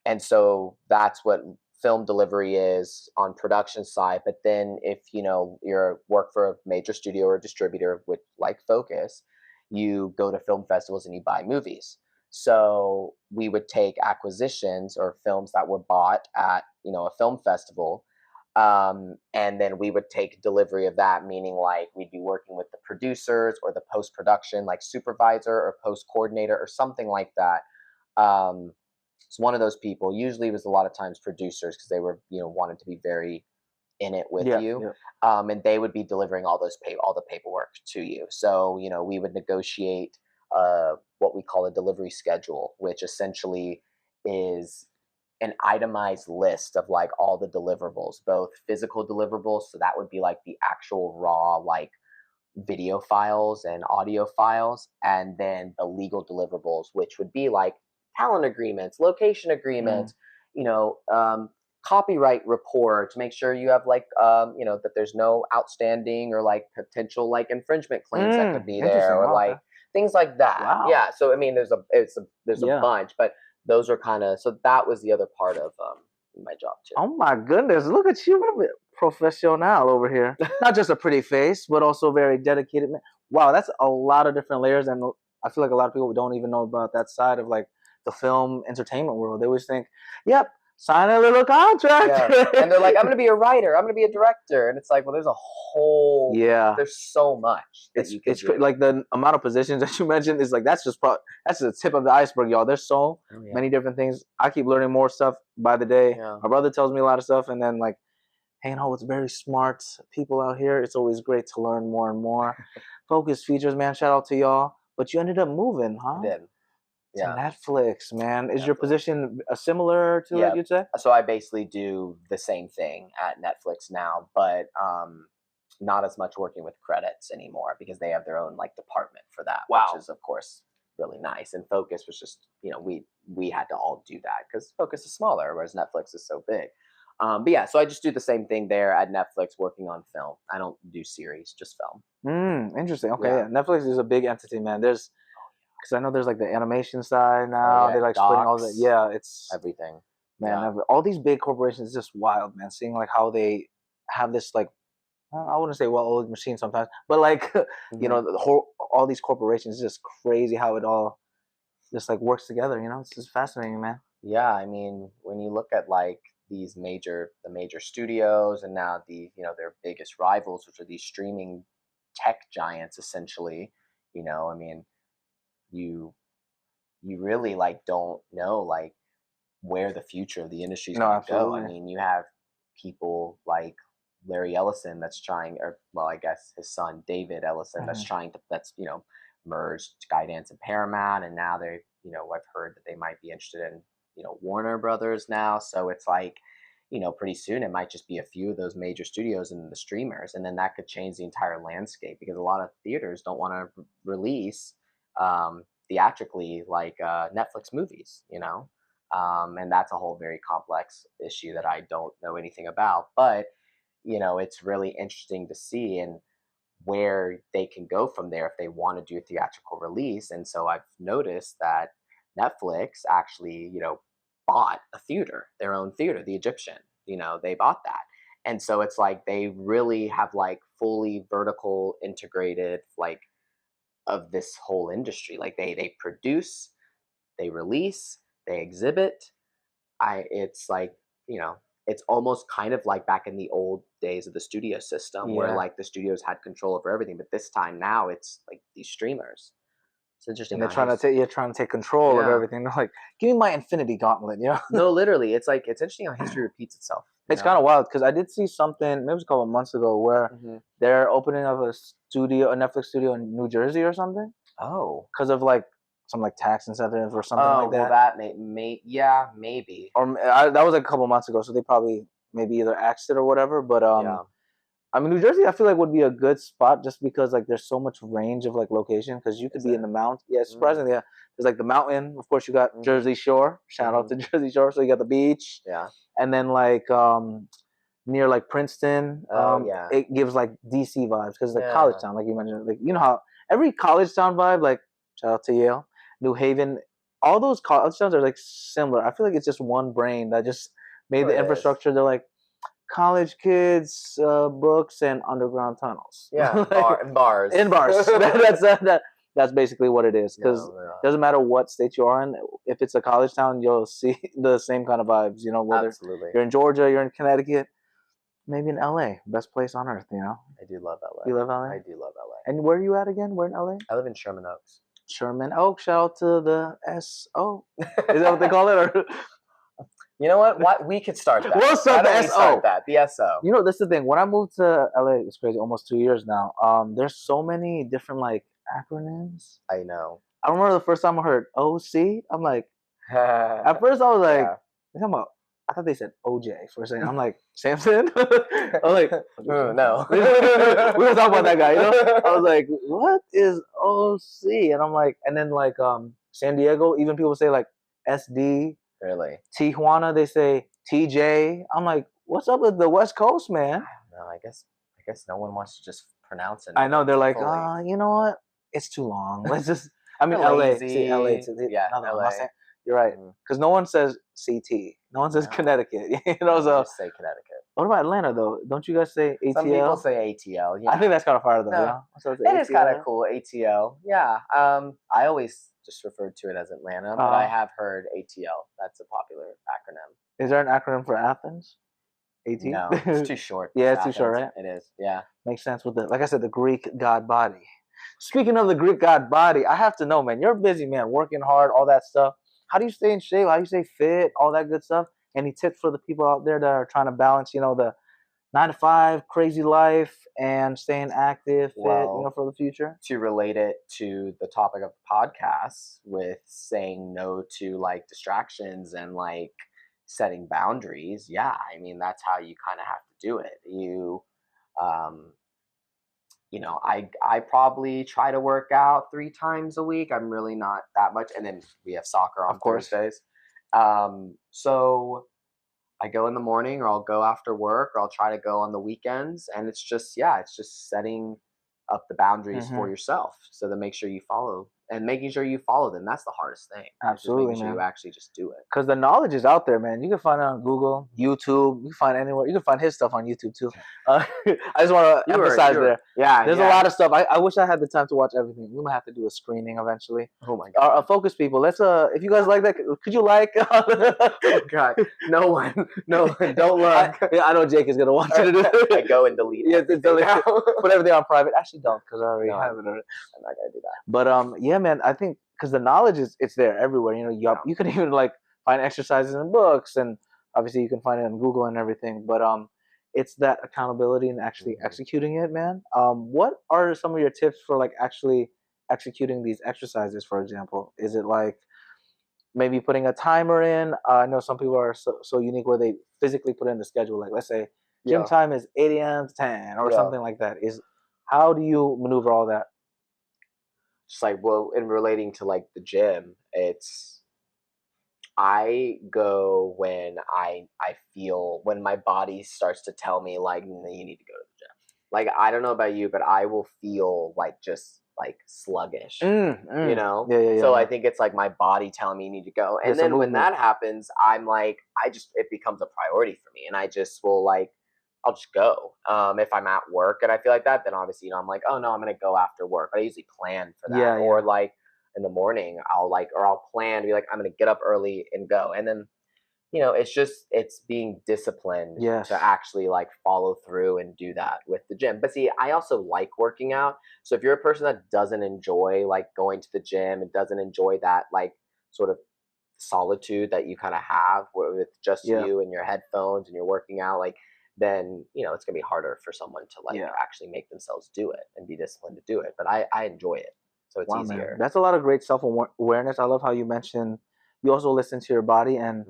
And so that's what film delivery is on production side. But then if you're work for a major studio or distributor with like Focus, you go to film festivals and you buy movies. So we would take acquisitions or films that were bought at a film festival, and then we would take delivery of that, meaning like we'd be working with the producers or the post production like supervisor or post coordinator or something like that. It's one of those people. Usually, it was a lot of times producers, because they were wanted to be very in it with Yeah. you, Yeah. and they would be delivering all the paperwork to you. So we would negotiate what we call a delivery schedule, which essentially is an itemized list of like all the deliverables, both physical deliverables. So that would be like the actual raw like video files and audio files, and then the legal deliverables, which would be like talent agreements, location Mm. agreements, you know, um, copyright report to make sure you have like, that there's no outstanding or like potential like infringement claims that could Mm. be there, Interesting. or Oh, okay. like things like that. Wow. Yeah. So I mean, there's a Yeah. bunch, but those are kind of, so that was the other part of my job too. Oh my goodness! Look at you, a professional over here. Not just a pretty face, but also very dedicated. Man. Wow, that's a lot of different layers, and I feel like a lot of people don't even know about that side of like the film entertainment world. They always think, "Yep, sign a little contract. Yeah. And they're like, I'm going to be a writer. I'm going to be a director. And it's like, well, there's a whole, there's so much that you can do. Like the amount of positions that you mentioned is like, that's just the tip of the iceberg, y'all. There's so many different things. I keep learning more stuff by the day. Yeah. My brother tells me a lot of stuff, and then like hanging out with very smart people out here, it's always great to learn more and more. Focus Features, man, shout out to y'all. But you ended up moving, huh? I did. Yeah. To Netflix, man. Is your position similar to it, you'd say? So I basically do the same thing at Netflix now, but not as much working with credits anymore because they have their own like department for that, which is of course really nice. And Focus was just, we had to all do that because Focus is smaller, whereas Netflix is so big. But yeah, so I just do the same thing there at Netflix, working on film. I don't do series, just film. Interesting. Okay, yeah. Netflix is a big entity, man. Because I know there's like the animation side now. They like splitting all that. Yeah, it's everything. Man, all these big corporations is just wild, man. Seeing like how they have this like, I wouldn't say well-oiled machine sometimes, but like all these corporations, is just crazy how it all just like works together. It's just fascinating, man. Yeah, I mean, when you look at like the major studios, and now their biggest rivals, which are these streaming tech giants, essentially. I mean, you really like don't know like where the future of the industry is going to go. I mean, you have people like Larry Ellison that's trying, or well, I guess his son David Ellison that's trying to merge Skydance and Paramount, and now they I've heard that they might be interested in Warner Brothers now. So it's like pretty soon it might just be a few of those major studios and the streamers, and then that could change the entire landscape because a lot of theaters don't want to release theatrically like Netflix movies, and that's a whole very complex issue that I don't know anything about, but it's really interesting to see and where they can go from there if they want to do a theatrical release. And so I've noticed that Netflix actually bought a theater, their own theater, the Egyptian, they bought that. And so it's like they really have like fully vertical integrated like of this whole industry. Like they produce, they release, they exhibit. It's like, it's almost kind of like back in the old days of the studio system where like the studios had control over everything, but this time now it's like these streamers. It's interesting. And they're trying to take control of everything. They're like, give me my Infinity Gauntlet, No, literally, it's like it's interesting how history repeats itself. It's kind of wild because I did see something maybe it was a couple of months ago where they're opening up a Netflix studio in New Jersey or something. Oh, because of like some like tax incentive or something like that. Well, that maybe. Or that was like a couple of months ago, so they probably maybe either axed it or whatever. But I mean, New Jersey, I feel like would be a good spot just because like there's so much range of like location because you could be in the mountain. Yeah, surprisingly, there's like the mountain. Of course, you got Jersey Shore. Shout out to Jersey Shore. So you got the beach. Yeah. And then like near like Princeton, it gives like DC vibes because it's like college town, like you mentioned. Like how every college town vibe, like shout out to Yale, New Haven, all those college towns are like similar. I feel like it's just one brain that just made the infrastructure. They're like college kids, books, and underground tunnels. Yeah, like, bars. In bars. That's basically what it is. Because it doesn't matter what state you are in. If it's a college town, you'll see the same kind of vibes. Whether you're in Georgia, you're in Connecticut, maybe in LA, best place on earth. I do love LA. You love LA? I do love LA. And where are you at again? Where in LA? I live in Sherman Oaks. Sherman Oaks. Shout out to the SO. Is that what they call it? Or you know what? We could start that. We'll start the SO. The SO. That's the thing. When I moved to LA, it's crazy. Almost 2 years now. There's so many different like acronyms. I know. I remember the first time I heard OC. I'm like, at first I was like, I thought they said OJ for a second. I'm like, Samson? I'm like, no. We were talking about that guy, I was like, what is OC? And I'm like, and then like San Diego, even people say like SD. Really? Tijuana, they say TJ. I'm like, what's up with the West Coast, man? No, I guess no one wants to just pronounce it. I know, they're like, you know what? It's too long. Let's just, I mean, LA. See, LA. Yeah, LA. You're right. Because no one says CT. No one says Connecticut. So just say Connecticut. What about Atlanta, though? Don't you guys say ATL? Some people say ATL. Yeah. I think that's kind of fire, though. No. It is kind of cool, ATL. Yeah. I always just referred to it as Atlanta, but I Uh-huh. have heard ATL. That's a popular acronym. Is there an acronym for Athens? AT? No, it's too short. Yeah, It's it's too short, Athens. right? It is. Yeah. Makes sense with like I said, the Greek god body. Speaking of the Greek god body, I have to know, man, you're a busy man, working hard, all that stuff. How do you stay in shape? How do you stay fit? All that good stuff. Any tips for the people out there that are trying to balance, the 9 to 5 crazy life and staying active, fit, Well, for the future? to relate it to the topic of the podcast with saying no to like distractions and like setting boundaries, yeah, I mean that's how you kind of have to do it. Um, I probably try to work out 3 times a week. I'm really not that much, and then we have soccer on Of course. Thursdays. So I go in the morning, or I'll go after work, or I'll try to go on the weekends, and it's just setting up the boundaries for yourself, so to make sure you follow and making sure you follow them. That's the hardest thing. Absolutely, just making sure man. you actually just do it. Because the knowledge is out there, man. You can find it on Google, YouTube. You can find anywhere. You can find his stuff on YouTube too. I just want to emphasize there. Yeah, there's a lot of stuff. I wish I had the time to watch everything. We might have to do a screening eventually. Oh my god. Focus people. Let's if you guys like that, could you like? Oh god, no one, don't look. I know Jake is gonna want you to do it. I go and delete. Yeah, put everything on private. Actually, don't, because I already have it. I'm not gonna do that. But yeah, man. I think because the knowledge it's there everywhere. You can even like find exercises in books, and obviously you can find it on Google and everything. But it's that accountability and actually executing it, man. What are some of your tips for like actually executing these exercises? For example, is it like maybe putting a timer in? I know some people are so unique where they physically put in the schedule. Like let's say gym time is 8 a.m. to 10 or something like that. How do you maneuver all that? Just like, well, in relating to like the gym, I go when I feel, when my body starts to tell me like you need to go to the gym. Like I don't know about you, but I will feel like just like sluggish. Yeah. So I think it's like my body telling me you need to go. And then when that happens, I'm like, it becomes a priority for me, and I just will like, I'll just go. If I'm at work and I feel like that, then obviously, I'm like, oh no, I'm going to go after work. But I usually plan for that. Yeah. Or like in the morning, I'll plan to be like, I'm going to get up early and go. And then, it's being disciplined to actually like follow through and do that with the gym. But see, I also like working out. So if you're a person that doesn't enjoy like going to the gym and doesn't enjoy that like sort of solitude that you kind of have with just you and your headphones and you're working out, like, then it's gonna be harder for someone to like actually make themselves do it and be disciplined to do it. But I enjoy it, so it's easier. Man. That's a lot of great self-awareness. I love how you mentioned you also listen to your body and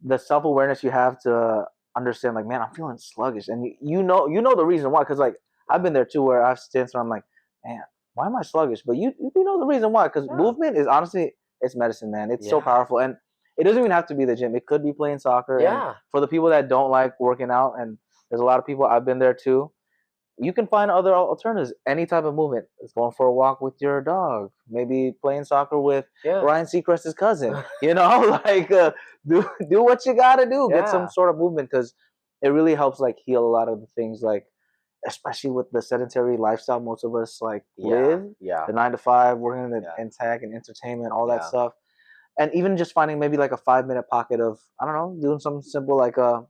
the self-awareness you have to understand, like, man, I'm feeling sluggish, and you know the reason why, because like I've been there too, where I've stints where I'm like, man, why am I sluggish? But you know the reason why, because movement is honestly, it's medicine, man. It's so powerful, and it doesn't even have to be the gym. It could be playing soccer. Yeah. And for the people that don't like working out, and there's a lot of people, I've been there too, you can find other alternatives. Any type of movement. It's going for a walk with your dog. Maybe playing soccer with Ryan Seacrest's cousin. Like do what you gotta do. Get some sort of movement, because it really helps like heal a lot of the things, like especially with the sedentary lifestyle most of us like live. The 9 to 5, working in tech and entertainment, all that stuff. And even just finding maybe like a 5-minute pocket of, I don't know, doing something simple like a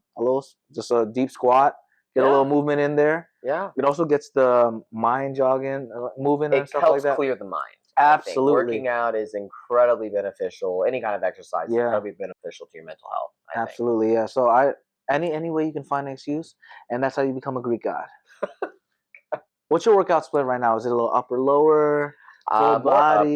deep squat, get a little movement in there. Yeah. It also gets the mind jogging, moving and stuff like that. It helps clear the mind. Absolutely. Working out is incredibly beneficial. Any kind of exercise is incredibly beneficial to your mental health. Absolutely, yeah. So any way you can find an excuse, and that's how you become a Greek god. What's your workout split right now? Is it a little upper, lower? Full body,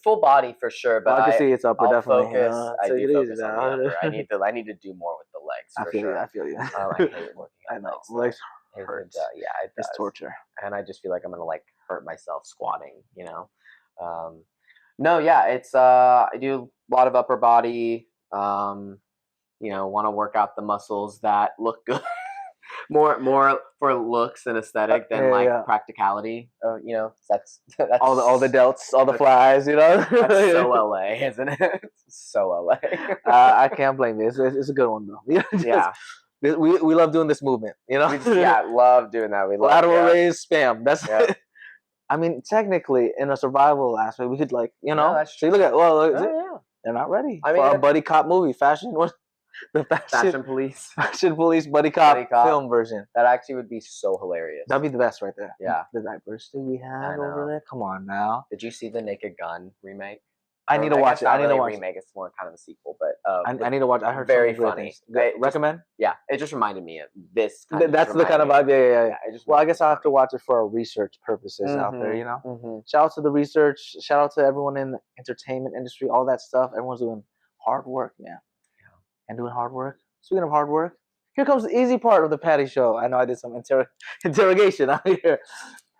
full body for sure. But I can see it's upper, definitely. I do focus on the upper. I need to do more with the legs. I feel you. I hate working out. I know legs hurt. It's torture, and I just feel like I'm gonna like hurt myself squatting. It's I do a lot of upper body. Want to work out the muscles that look good. more for looks and aesthetic than practicality. That's all the delts, all the flies. That's so LA, isn't it? So LA. I can't blame you. It's a good one though. We love doing this movement. Love doing that. We love lateral raise, spam. That's I mean, technically, in a survival aspect, we could like, you know. that's So you look at yeah. they're not ready I for mean, our buddy cop movie, the Fashion Police. fashion police buddy cop Cop. film version. That actually would be so hilarious. That'd be the best right there. Yeah. The diversity we have I over know. there. Come on now. Did you see the Naked Gun remake? I need to watch it. I need to watch. Remake. It's more kind of a sequel, but I need to watch. I heard very so many funny. great things. Recommend? Yeah, it just reminded me of this. Kind of That's the kind of vibe. Yeah. It just Well, I guess I'll have to watch it for our research purposes out there. You know. Mm-hmm. Shout out to the research. Shout out to everyone in the entertainment industry. All that stuff. Everyone's doing hard work, man. Yeah. And doing hard work. Speaking of hard work, here comes the easy part of the Patty Show. I know I did some interrogation out here.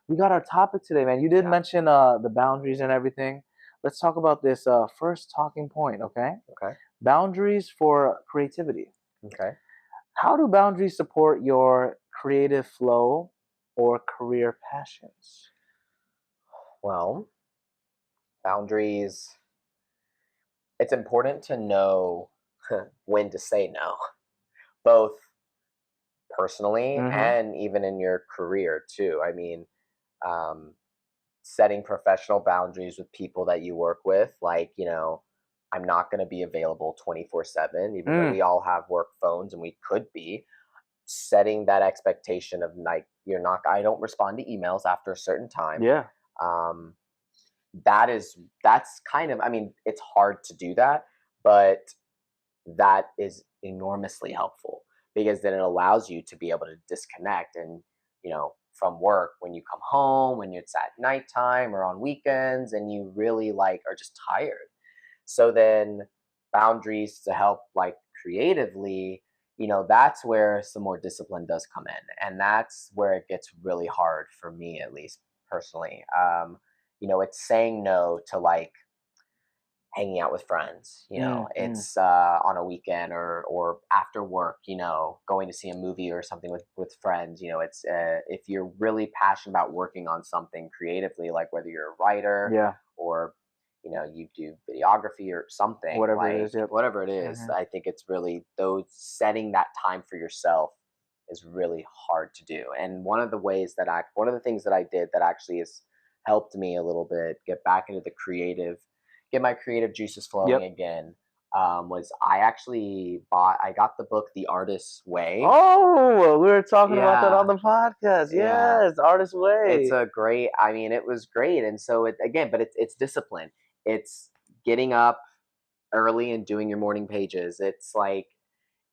We got our topic today, man. You did mention the boundaries and everything. Let's talk about this first talking point, okay? Okay. Boundaries for creativity. Okay. How do boundaries support your creative flow or career passions? Well, boundaries. It's important to know when to say no, both personally and even in your career too. I mean, setting professional boundaries with people that you work with, like, you know, I'm not going to be available 24/7, even though we all have work phones and we could be. Setting that expectation of like, I don't respond to emails after a certain time. Yeah. That's kind of, I mean, it's hard to do that, but that is enormously helpful because then it allows you to be able to disconnect and, you know, from work when you come home, when it's at nighttime or on weekends and you really like are just tired. So then boundaries to help like creatively, you know, that's where some more discipline does come in. And that's where it gets really hard for me, at least personally. You know, it's saying no to like hanging out with friends, you know, it's on a weekend or after work, you know, going to see a movie or something with friends, you know, it's if you're really passionate about working on something creatively, like whether you're a writer or, you know, you do videography or something, whatever like, it is, whatever it is, I think it's really setting that time for yourself is really hard to do. And one of the things that I did that actually has helped me a little bit get back into get my creative juices flowing again, was I got the book The Artist's Way. Oh, we were talking about that on the podcast. Yes, Artist's Way. It's it was great. And so it's discipline. It's getting up early and doing your morning pages. It's like,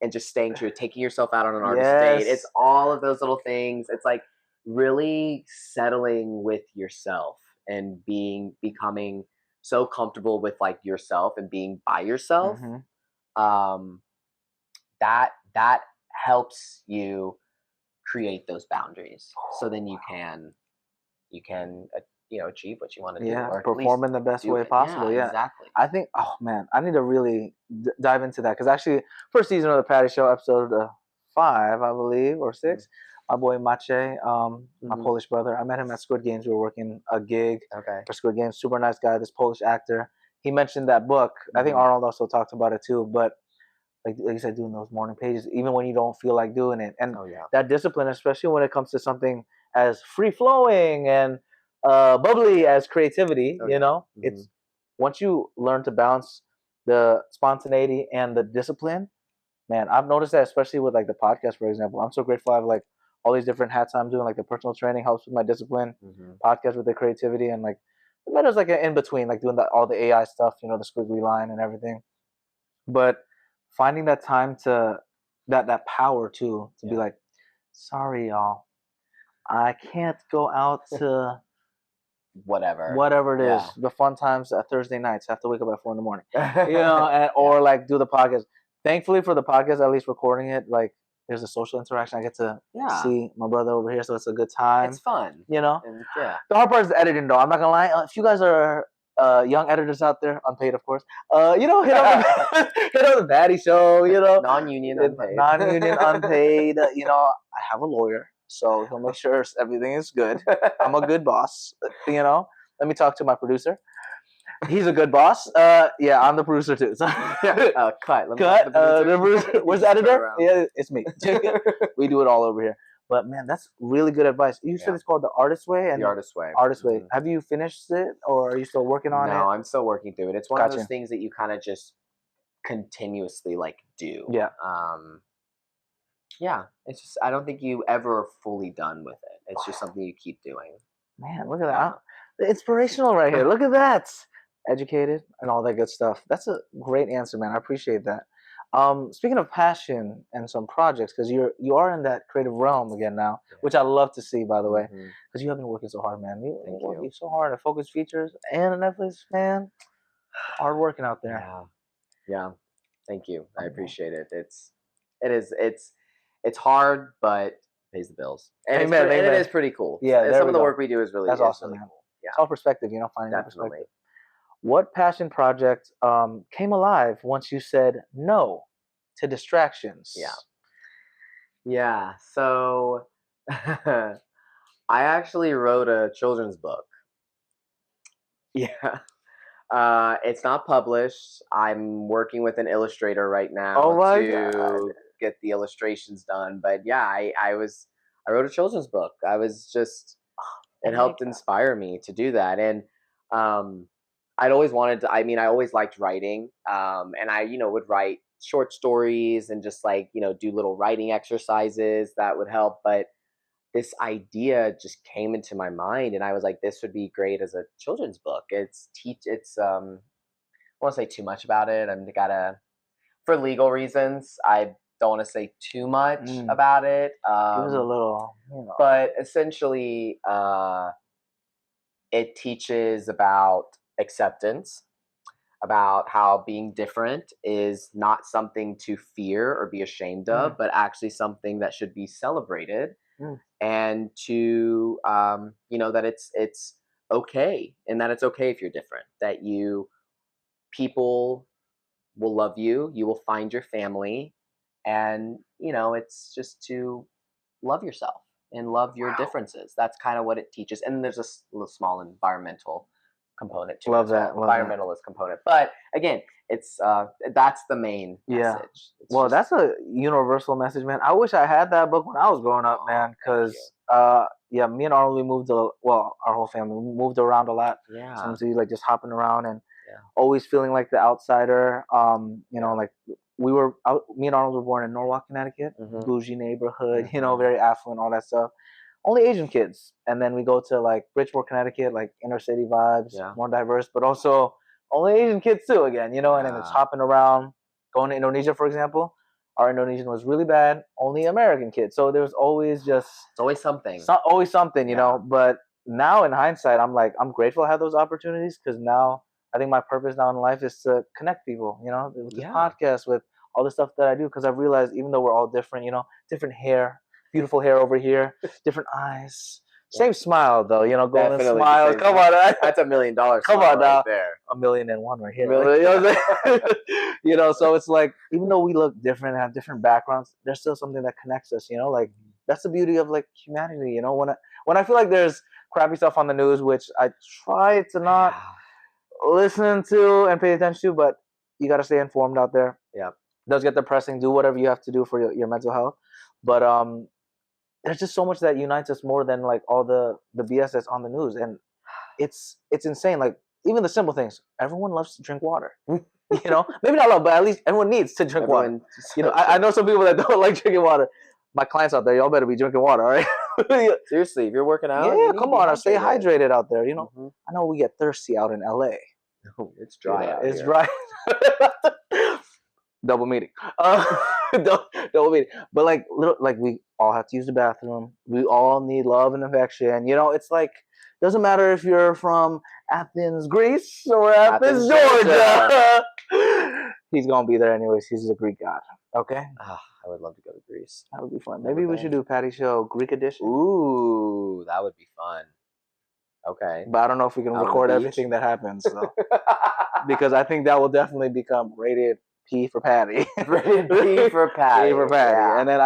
and just staying true, taking yourself out on an artist date. It's all of those little things. It's like really settling with yourself and becoming so comfortable with like yourself and being by yourself. That helps you create those boundaries. So then you can achieve what you want to do, or perform in the best way possible. Yeah, exactly. I think, oh man, I need to really dive into that because actually, first season of the Patty Show, episode 5, I believe, or 6. My boy Maciej, my Polish brother, I met him at Squid Games. We were working a gig for Squid Games. Super nice guy, this Polish actor. He mentioned that book. I think Arnold also talked about it too. But like you said, doing those morning pages, even when you don't feel like doing it, and that discipline, especially when it comes to something as free flowing and bubbly as creativity, you know, it's once you learn to balance the spontaneity and the discipline, man, I've noticed that especially with like the podcast, for example. I'm so grateful I have like all these different hats I'm doing. Like the personal training helps with my discipline, podcast with the creativity, and like the meta's like an in between, like doing all the AI stuff, you know, the squiggly line and everything. But finding that time to that power to be like, sorry y'all, I can't go out to whatever it is, the fun times at Thursday nights. I have to wake up at 4 a.m, you know, or like do the podcast. Thankfully for the podcast, at least recording it, like there's a social interaction. I get to see my brother over here, so it's a good time. It's fun, you know. And, the hard part is the editing, though. I'm not gonna lie. If you guys are young editors out there, unpaid, of course, you know, hit up the Patty Show. You know, non-union, unpaid. You know, I have a lawyer, so he'll make sure everything is good. I'm a good boss. You know, let me talk to my producer. He's a good boss. Yeah, I'm the producer too. So cut. Where's the editor? Yeah, it's me. We do it all over here. But man, that's really good advice. You said Yeah. it's called The Artist Way, and The Artist Way. Artist Way. Have you finished it, or are you still working on it? No, I'm still working through it. It's one of Gotcha. those things that you kind of just continuously like do. Yeah. Yeah. It's just I don't think you ever are fully done with it. It's just something you keep doing. Man, look at that. The inspirational right here. Look at that. Educated and all that good stuff. That's a great answer, man. I appreciate that. Speaking of passion and some projects, because you are in that creative realm again now, which I love to see, by the way, because you have been working so hard, man. You're working so hard at Focus Features and Netflix, man. Hard working out there. Yeah. Thank you. I appreciate it. It's hard, but pays the bills. And, Amen, and it is pretty cool. Yeah, and some of the work we do is really awesome, really man. cool. Yeah. It's all perspective, finding that Definitely. perspective. What passion project came alive once you said no to distractions? Yeah. So I actually wrote a children's book. Yeah. It's not published. I'm working with an illustrator right now to get the illustrations done. But yeah, I wrote a children's book. I was just it helped inspire me to do that. And I'd always wanted to, I always liked writing. And I, would write short stories and just like, do little writing exercises that would help. But this idea just came into my mind, and I was like, this would be great as a children's book. I don't want to say too much about it. For legal reasons, I don't want to say too much about it. Give us a little, But essentially, it teaches about acceptance, about how being different is not something to fear or be ashamed of, but actually something that should be celebrated. And to that it's okay, and that it's okay if you're different, that people will love you, you will find your family, and it's just to love yourself and love your differences. That's kind of what it teaches. And there's a little small environmental component to it. Environmentalist component. But again, it's that's the main message. That's a universal message, man. I wish I had that book when I was growing up, man, because me and Arnold, our whole family moved around a lot. Sometimes we like just hopping around and always feeling like the outsider. Like me and Arnold were born in Norwalk, Connecticut, bougie neighborhood, very affluent, all that stuff. Only Asian kids. And then we go to like Bridgeport, Connecticut, like inner city vibes, more diverse, but also only Asian kids too, again, and then it's hopping around, going to Indonesia, for example. Our Indonesian was really bad, only American kids. So there's always it's always something. Always something, but now in hindsight, I'm grateful I had those opportunities, because now I think my purpose now in life is to connect people, with this podcast, with all the stuff that I do, because I've realized even though we're all different, different hair, beautiful hair over here, different eyes, same smile though, golden smiles. Come on, that's $1 million. Come on now, right there. 1,000,001 right here. So it's like, even though we look different and have different backgrounds, there's still something that connects us. Like that's the beauty of like humanity. When I feel like there's crappy stuff on the news, which I try to not listen to and pay attention to, but you got to stay informed out there. Yeah, it does get depressing. Do whatever you have to do for your mental health, but there's just so much that unites us more than like all the BS that's on the news, and it's insane. Like even the simple things. Everyone loves to drink water. Maybe not love, but at least everyone needs to drink water. I know some people that don't like drinking water. My clients out there, y'all better be drinking water, all right? Seriously, if you're working out, come on, stay hydrated out there. I know we get thirsty out in LA. It's dry out here. It's dry. Double meeting. Double meeting. But like we all have to use the bathroom. We all need love and affection. It's like, doesn't matter if you're from Athens, Greece, or Athens, Georgia. He's gonna be there anyways. He's a Greek god. Okay. I would love to go to Greece. That would be fun. Maybe we should do Patty Show Greek edition. Ooh, that would be fun. Okay. But I don't know if we can record everything that happens, though. Because I think that will definitely become rated P for Patty. Rated P for Patty. P for Patty. Yeah. And then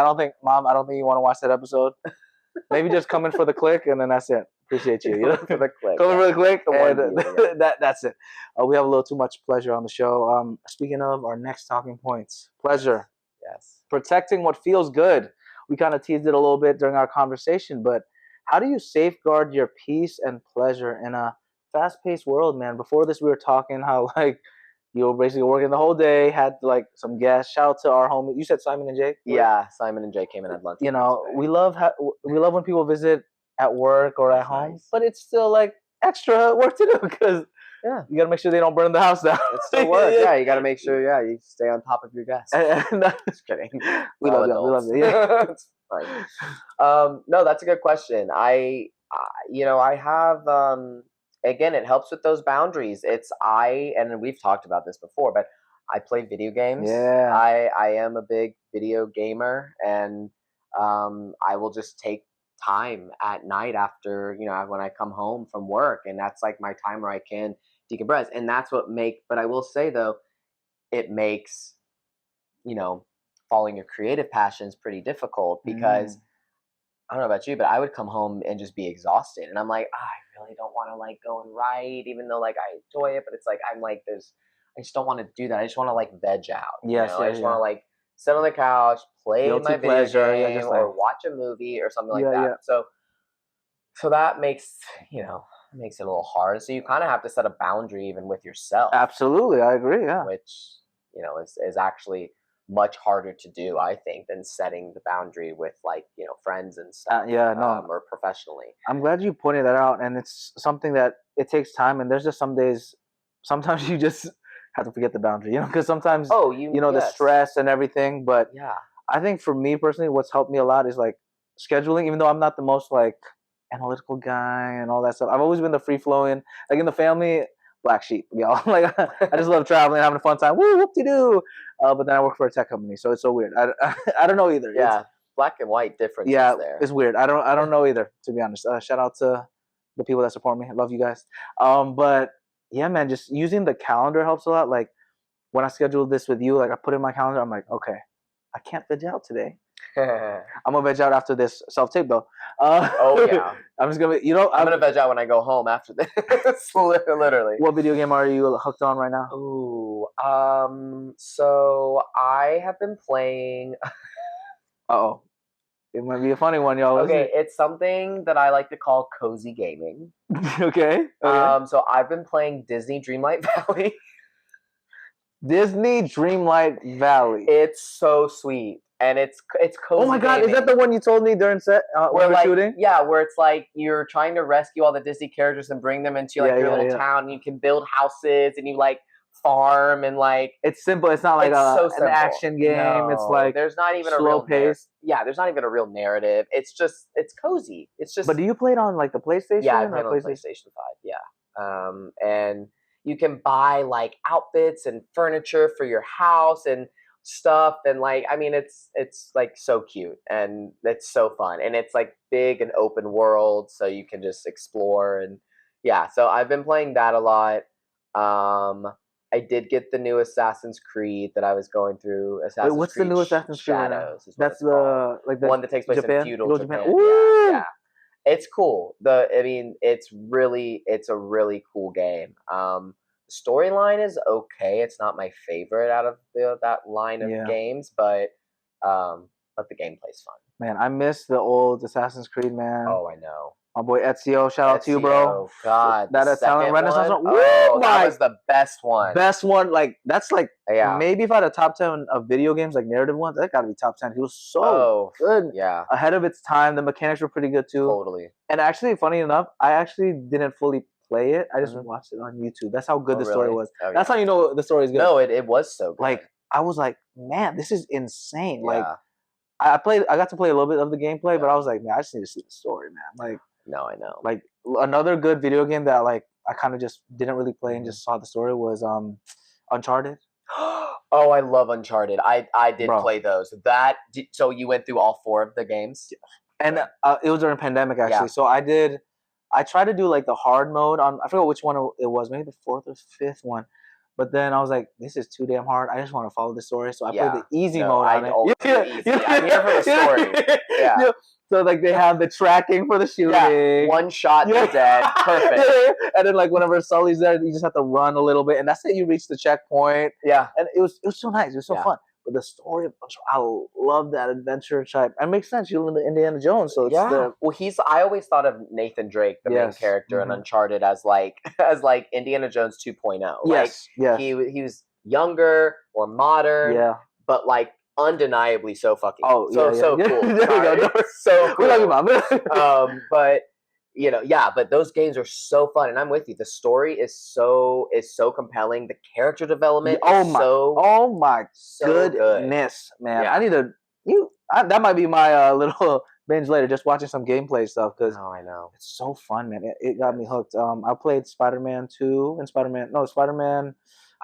Mom, I don't think you want to watch that episode. Maybe just come in for the click, and then that's it. Appreciate you. For the click. Come in for the click, and that's it. We have a little too much pleasure on the show. Speaking of our next talking points, pleasure. Yes. Protecting what feels good. we kind of teased it a little bit during our conversation, but how do you safeguard your peace and pleasure in a fast-paced world, man? Before this, we were talking how like you were basically working the whole day, had like some guests. Shout out to our homie. You said Simon and Jay? Right? Yeah, Simon and Jay came and had lunch. You know, we love when people visit at work or at home, but it's still like extra work to do because you got to make sure they don't burn the house down. It's still work. Yeah, you got to make sure. Yeah, you stay on top of your guests. Just kidding. We love you. We love you. Yeah. It's fine. No, that's a good question. I have. Again, it helps with those boundaries. And we've talked about this before, but I play video games. Yeah. I am a big video gamer, and I will just take time at night after, when I come home from work, and that's like my time where I can decompress. And that's but I will say though, it makes, following your creative passions pretty difficult because I don't know about you, but I would come home and just be exhausted. And I'm like, I really don't want to like go and write, even though like I enjoy it, but it's like, I'm like, I just don't want to do that. I just want to like veg out. Yes, I just want to like sit on the couch, play my video game, just or watch a movie or something like that. Yeah. So that makes, makes it a little hard. So you kind of have to set a boundary even with yourself. Absolutely. I agree. Yeah. Which, is actually much harder to do, I think, than setting the boundary with like, friends and stuff. Or professionally. I'm glad you pointed that out. And it's something that it takes time. And there's just some days, sometimes you just have to forget the boundary, because sometimes, the stress and everything. But I think for me personally, what's helped me a lot is like scheduling, even though I'm not the most like analytical guy and all that stuff. I've always been the free flowing, like in the family, black sheep, y'all. Like I just love traveling, having a fun time. Woo, whoop-de-doo. But then I work for a tech company, so it's so weird. I don't know either. Yeah, it's black and white difference. Yeah, there. It's weird. I don't know either, to be honest. Shout out to the people that support me. I love you guys. But yeah, man, just using the calendar helps a lot. Like when I scheduled this with you, like I put in my calendar, I'm like, okay, I can't veg out today. I'm gonna veg out after this self-tape though. I'm just gonna, I'm gonna veg out when I go home after this. Literally. What video game are you hooked on right now? Ooh, so I have been playing. It might be a funny one, y'all. Okay, it's something that I like to call cozy gaming. Okay. So I've been playing Disney Dreamlight Valley. Disney Dreamlight Valley. It's so sweet. And it's cozy. Oh my God, gaming. Is that the one you told me during set when we were shooting? Yeah, where it's like you're trying to rescue all the Disney characters and bring them into your little town. And you can build houses and you like farm and like it's simple. It's not like an action game. No, it's like there's not even slow a real pace. There's not even a real narrative. It's cozy. It's just. But do you play it on like the PlayStation? Yeah, I play it on PlayStation 5. Yeah, and you can buy like outfits and furniture for your house and stuff, and like it's like so cute and it's so fun, and it's like big and open world, so you can just explore. And so I've been playing that a lot. I did get the new Assassin's Creed that I was going through. What's the new Assassin's Creed? Shadows. That's the one that takes place in feudal Japan. Yeah. It's cool. It's a really cool game. Storyline is okay. It's not my favorite out of that line of games, but the gameplay's fun. Man, I miss the old Assassin's Creed, man. Oh, I know. My boy Ezio, shout out to you, bro. God, that Italian Renaissance one. That was the best one. Best one. Like that's like maybe if I had a top 10 of video games, like narrative ones, that got to be top 10. He was so good. Yeah, ahead of its time. The mechanics were pretty good too. Totally. And actually, funny enough, I actually didn't fully play it. I just watched it on YouTube. That's how good the story was. That's how you know the story is good. No, it was so good. Like I was like, man, this is insane. Like I got to play a little bit of the gameplay, but I was like, man, I just need to see the story, man. Like. No, I know. Like another good video game that like I kind of just didn't really play and just saw the story was Uncharted. Oh, I love Uncharted. I did play those. So you went through all 4 of the games? And it was during pandemic actually. Yeah. So I tried to do like the hard mode on, I forgot which one it was, maybe the 4th or 5th one. But then I was like, this is too damn hard. I just want to follow the story. So I played the easy mode on it. Easy. I'm here for the story. Yeah. So like they have the tracking for the shooting. Yeah. One shot, you're dead. Perfect. And then like whenever Sully's there, you just have to run a little bit, and that's it. You reach the checkpoint. Yeah. And it was so nice. It was so fun. But the story, I love that adventure type. It makes sense. You live in Indiana Jones, so it's the Well, I always thought of Nathan Drake, the main Yes. character in Mhm. Uncharted, as like Indiana Jones 2.0. Like yes. he was younger, more modern, Yeah. but like undeniably so fucking Oh, so yeah. so Yeah. cool. There we go. Sorry. Don't worry. So We love you, cool. Mom. But but those games are so fun, and I'm with you. The story is so compelling. The character development is Oh my so good. goodness, man! Yeah. I need to that might be my little binge later, just watching some gameplay stuff because Oh, I know. it's so fun, man. It got me hooked. I played Spider-Man 2 and Spider-Man.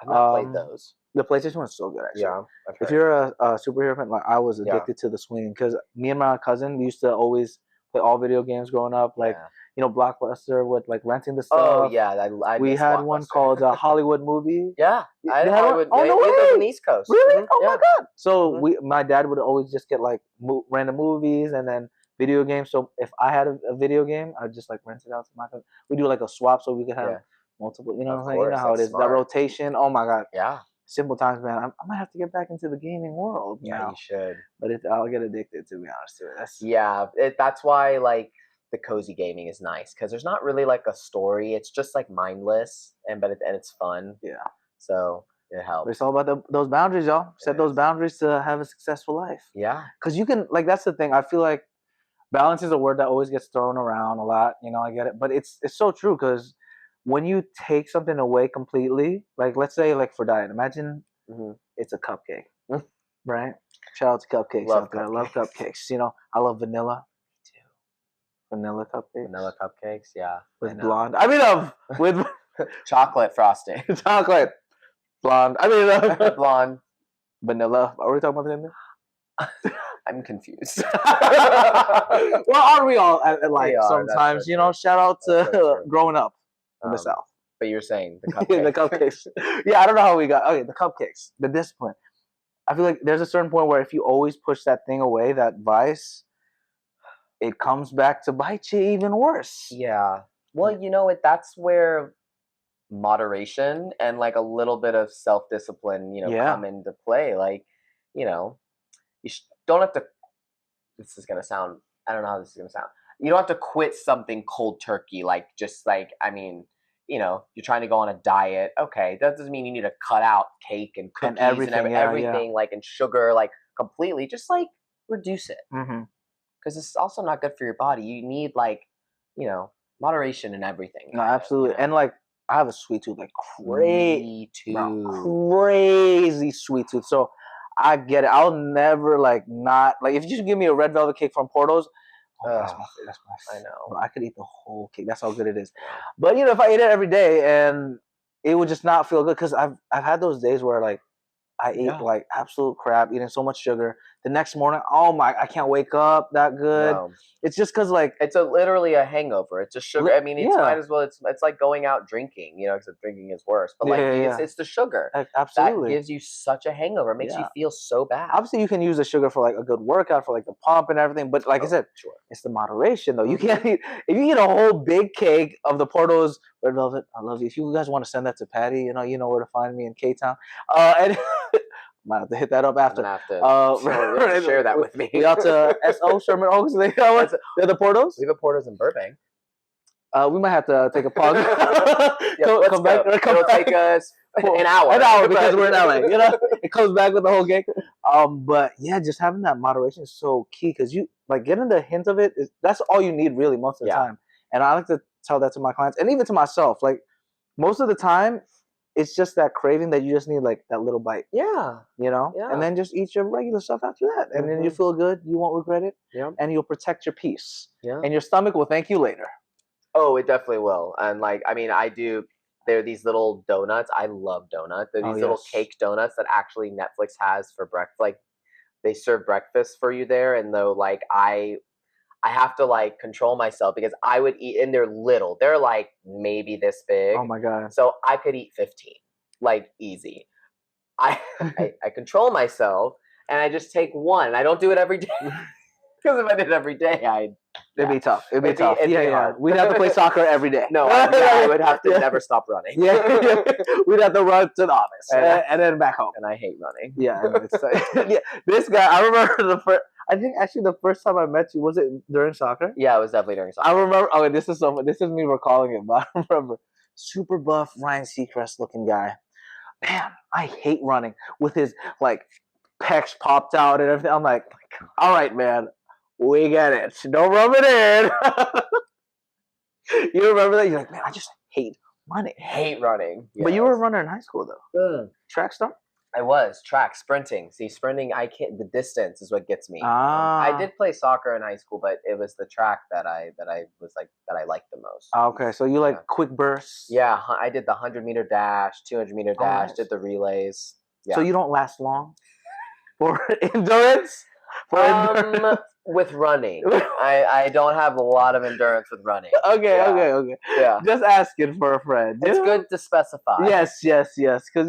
I've not played those. The PlayStation one's so good, actually. Yeah. If you're a superhero fan, like I was Yeah. addicted to the swing because me and my cousin we used to always play all video games growing up, like Blockbuster with like renting the stuff. Oh yeah, I We miss had one Blockbuster. called Hollywood Movie. Yeah, I They had had Hollywood. one? Oh, no we lived way! on the East Coast. Really? Mhm, Oh my god! So Mhm. my dad would always just get like random movies and then video games. So if I had a video game, I'd just like rent it out to my cousin. We do like a swap so we could have multiple. You know what I'm saying? You know how it is. That rotation. Oh my god. Yeah. Simple times, man. I might have to get back into the gaming world now. You should. But I'll get addicted, to be honest to it. That's why like the cozy gaming is nice because there's not really like a story. It's just like mindless and it's fun. Yeah. So it helps. But it's all about those boundaries, y'all. Set those boundaries to have a successful life. Yeah. Because you can that's the thing. I feel like balance is a word that always gets thrown around a lot. I get it, but it's so true because when you take something away completely, like let's say like for diet, imagine it's a cupcake, right? Shout out to cupcakes out there. I love cupcakes. I love vanilla. Me too. Vanilla cupcakes. Vanilla cupcakes, yeah. With blonde. I mean, with chocolate frosting. Chocolate. Blonde. I mean, blonde. Vanilla. Are we talking about vanilla? I'm confused. Well, aren't we all like sometimes? Shout out to growing up in the South. But you're saying the cupcakes. The cupcakes. Yeah, I don't know how we got. Okay, the cupcakes. The discipline. I feel like there's a certain point where if you always push that thing away, that vice, it comes back to bite you even worse. Yeah. Well, that's where moderation and like a little bit of self-discipline, come into play. Like, you don't have to. This is gonna sound. I don't know how this is gonna sound. You don't have to quit something cold turkey. Like just like you're trying to go on a diet. Okay, that doesn't mean you need to cut out cake and cookies and everything like and sugar like completely. Just like reduce it because it's also not good for your body. You need like moderation in everything. No, absolutely. And like I have a sweet tooth, like Me too. Crazy sweet tooth. So I get it. I'll never like not like if you just give me a red velvet cake from Porto's. Oh, that's my favorite. I know. I could eat the whole cake. That's how good it is. But if I ate it every day, and it would just not feel good because I've had those days where like I ate like absolute crap, eating so much sugar. The next morning, oh my, I can't wake up that good. No. It's just because like it's literally a hangover. It's just sugar. I mean, it's might as well. It's like going out drinking, except drinking is worse. But like it's the sugar. Absolutely. That gives you such a hangover. It makes you feel so bad. Obviously, you can use the sugar for like a good workout for like the pump and everything. But like I said, it's the moderation though. You can't eat if you eat a whole big cake of the Porto's red velvet. I love you. If you guys want to send that to Patty, you know where to find me in K-Town. And might have to hit that up after. I'm gonna have to share that with me. We out to SO Sherman Oaks. They're the Porto's. We have a Porto's in Burbank. We might have to take a pause. Come back. It'll take us an hour. An hour because we're in LA. It comes back with the whole gang. But yeah, just having that moderation is so key because you like getting the hint of it. That's all you need really most of the time. And I like to tell that to my clients and even to myself. Like most of the time, it's just that craving that you just need like that little bite. Yeah. And then just eat your regular stuff after that. And then you feel good. You won't regret it. Yeah. And you'll protect your peace. Yeah. And your stomach will thank you later. Oh, it definitely will. And like, I mean, I do. There are these little donuts. I love donuts. They're these little cake donuts that actually Netflix has for breakfast. Like they serve breakfast for you there. And though like I have to like control myself because I would eat, and they're little. They're like maybe this big. Oh my God. So I could eat 15, like easy. I control myself and I just take one. I don't do it every day. Because if I did it every day, It'd be tough. It'd be tough. It'd be Yeah. hard. We'd have to play soccer every day. No, I would have to Yeah. never stop running. Yeah. We'd have to run to the office and then back home. And I hate running. Yeah, yeah. This guy, I remember I think actually the first time I met you, was it during soccer? Yeah, it was definitely during soccer. I remember. Oh, this is me recalling it, but I remember super buff Ryan Seacrest looking guy. Man, I hate running with his like pecs popped out and everything. I'm like, all right, man, we get it. Don't rub it in. You remember that? You're like, man, I just hate running. Hate running. But you were a runner in high school though. Track star? I was track sprinting. See, sprinting, I can't. The distance is what gets me. Ah. I did play soccer in high school, but it was the track that I liked the most. Okay, so you like quick bursts? Yeah, I did the 100-meter dash, 200-meter dash, nice. did the relays. Yeah. So you don't last long for endurance? With running, I don't have a lot of endurance with running. Okay. Yeah. Just asking for a friend. It's good to specify. Yes, because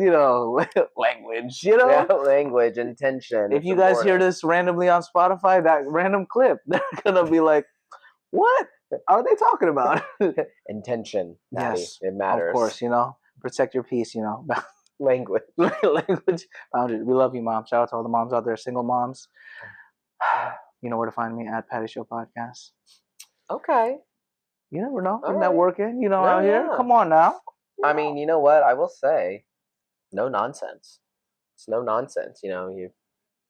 language. Yeah, language, intention. If you guys hear this randomly on Spotify, that random clip, they're gonna be like, "What are they talking about?" Intention. Yes, it matters. Of course, protect your peace. Language. Language boundaries. We love you, mom. Shout out to all the moms out there, single moms. You know where to find me at Patty Show Podcast. Okay. You never know. All I'm right. networking, out here. Come on now. I mean, you know what? I will say, no nonsense. It's no nonsense. You're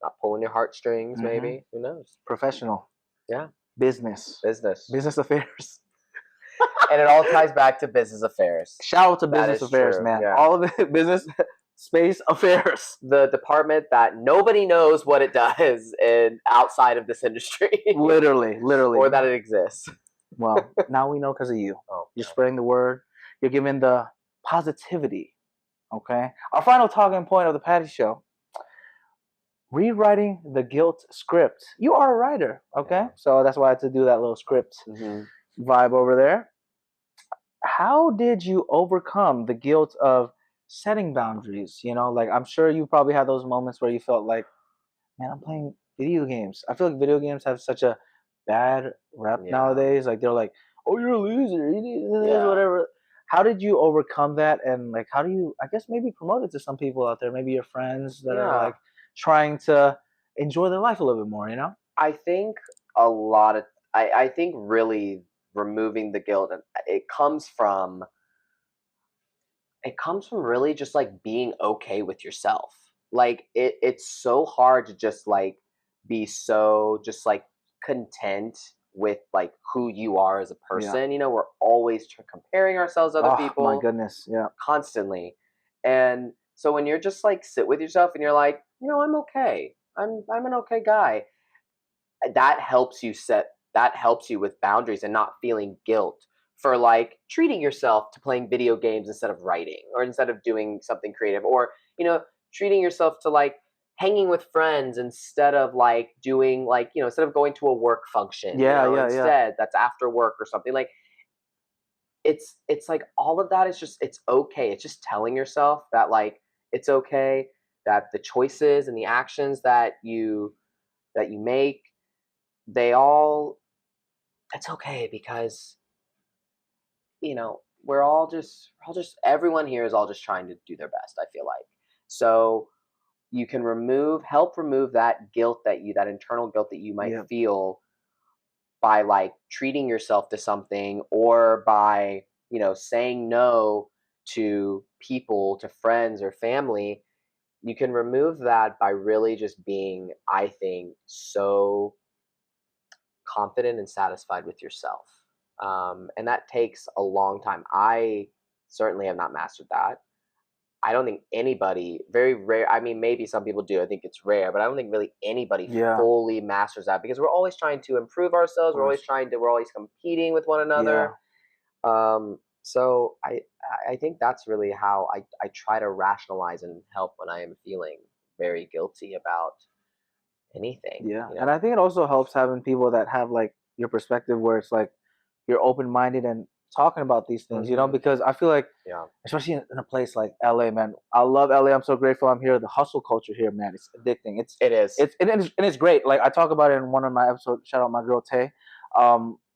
not pulling your heartstrings, maybe. Who knows? Professional. Yeah. Business affairs. And it all ties back to business affairs. Shout out to business affairs, true. man. Yeah. All of it, business space affairs. The department that nobody knows what it does outside of this industry. Literally. Or that it exists. Well, now we know because of you. Oh, you're spreading the word. You're giving the positivity. Okay? Our final talking point of the Patty Show. Rewriting the guilt script. You are a writer, okay? Yeah. So that's why I had to do that little script vibe over there. How did you overcome the guilt of setting boundaries? I'm sure you probably had those moments where you felt like, man, I'm playing video games. I feel like video games have such a bad rep nowadays. Like they're like, oh, you're a loser, you need this, whatever. How did you overcome that? And like, how do you, I guess, maybe promote it to some people out there, maybe your friends that are like trying to enjoy their life a little bit more, I think I think really removing the guilt, it comes from really just like being okay with yourself. Like it's so hard to just like be so just like content with like who you are as a person. We're always comparing ourselves to other people. My goodness, yeah, constantly. And so when you're just like sit with yourself and you're like, I'm okay. I'm an okay guy. That helps you with boundaries and not feeling guilt for like treating yourself to playing video games instead of writing or instead of doing something creative, or treating yourself to like hanging with friends instead of like doing like instead of going to a work function. Instead that's after work or something. Like it's like all of that is just, it's okay. It's just telling yourself that like it's okay, that the choices and the actions that you make, it's okay, because we're all just everyone here is all just trying to do their best, I feel like. So you can help remove that guilt that internal guilt that you might feel by like treating yourself to something, or by saying no to people, to friends or family. You can remove that by really just being, I think, so confident and satisfied with yourself. And that takes a long time. I certainly have not mastered that. I don't think anybody, very rare, I mean, maybe some people do, I think it's rare, but I don't think really anybody fully masters that, because we're always trying to improve ourselves. We're always competing with one another. So I think that's really how I try to rationalize and help when I am feeling very guilty about anything. Yeah. And I think it also helps having people that have like your perspective, where it's like you're open-minded and talking about these things, you know, because I feel like, Yeah. especially in a place like LA, man, I love LA. I'm so grateful I'm here. The hustle culture here, man, it's addicting. It is. It's great. Like I talk about it in one of my episodes. Shout out my girl Tay.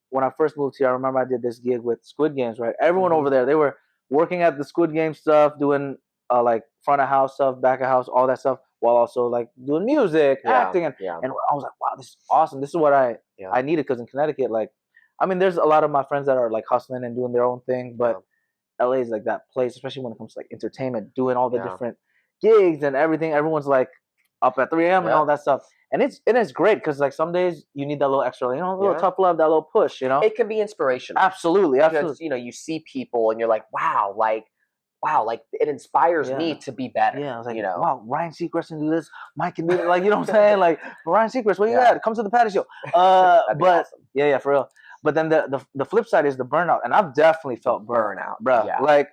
When I first moved here, I remember I did this gig with Squid Games, right? Everyone over there, they were working at the Squid Game stuff, doing like front of house stuff, back of house, all that stuff, while also like doing music, acting, and I was like, wow, this is awesome. This is what I needed, because in Connecticut, like, I mean, there's a lot of my friends that are like hustling and doing their own thing, but LA is like that place, especially when it comes to like entertainment, doing all the different gigs and everything. Everyone's like up at 3 a.m. and all that stuff. And it's great, because like some days you need that little extra, you know, a little tough love, that little push, you know. It can be inspirational. Absolutely. Because, you know, you see people and you're like, wow, like it inspires me to be better. Yeah, I was like, you know, wow, Ryan Seacrest can do this, Mike can do it. Like, you know what I'm saying? Like, Ryan Seacrest, where you at? Come to the Patty Show. That'd be but awesome. yeah, for real. But then the flip side is the burnout, and I've definitely felt burnout, bro. Yeah. Like,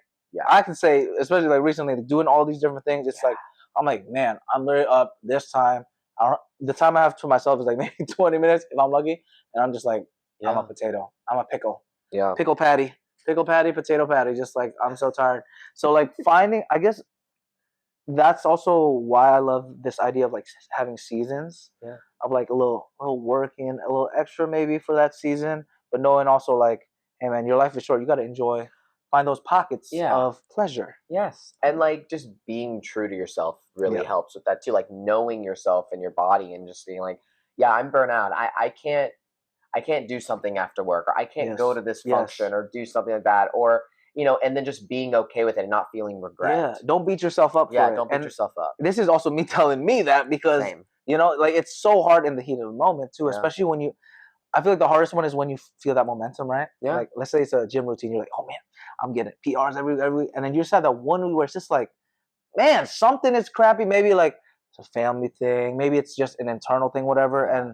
I can say, especially like recently, doing all these different things, it's like, I'm like, man, I'm literally up this time. The time I have to myself is like maybe 20 minutes if I'm lucky, and I'm just like, I'm a potato, I'm a pickle, pickle patty, potato patty, just like, I'm so tired. So like finding, I guess that's also why I love this idea of like having seasons, of like a little working, a little extra maybe for that season, but knowing also like, hey man, your life is short, you got to enjoy, find those pockets of pleasure. Yes. And like just being true to yourself really helps with that too. Like knowing yourself and your body and just being like, yeah, I'm burnt out. I can't do something after work, or I can't go to this function or do something like that, or, you know, and then just being okay with it and not feeling regret. Yeah, don't beat yourself up for it. Don't beat yourself up. This is also me telling me that, because, you know, like it's so hard in the heat of the moment too, especially when I feel like the hardest one is when you feel that momentum, right? Yeah. Like, let's say it's a gym routine. You're like, oh man, I'm getting PRs every, and then you just have that one week where it's just like, man, something is crappy. Maybe like it's a family thing. Maybe it's just an internal thing, whatever. And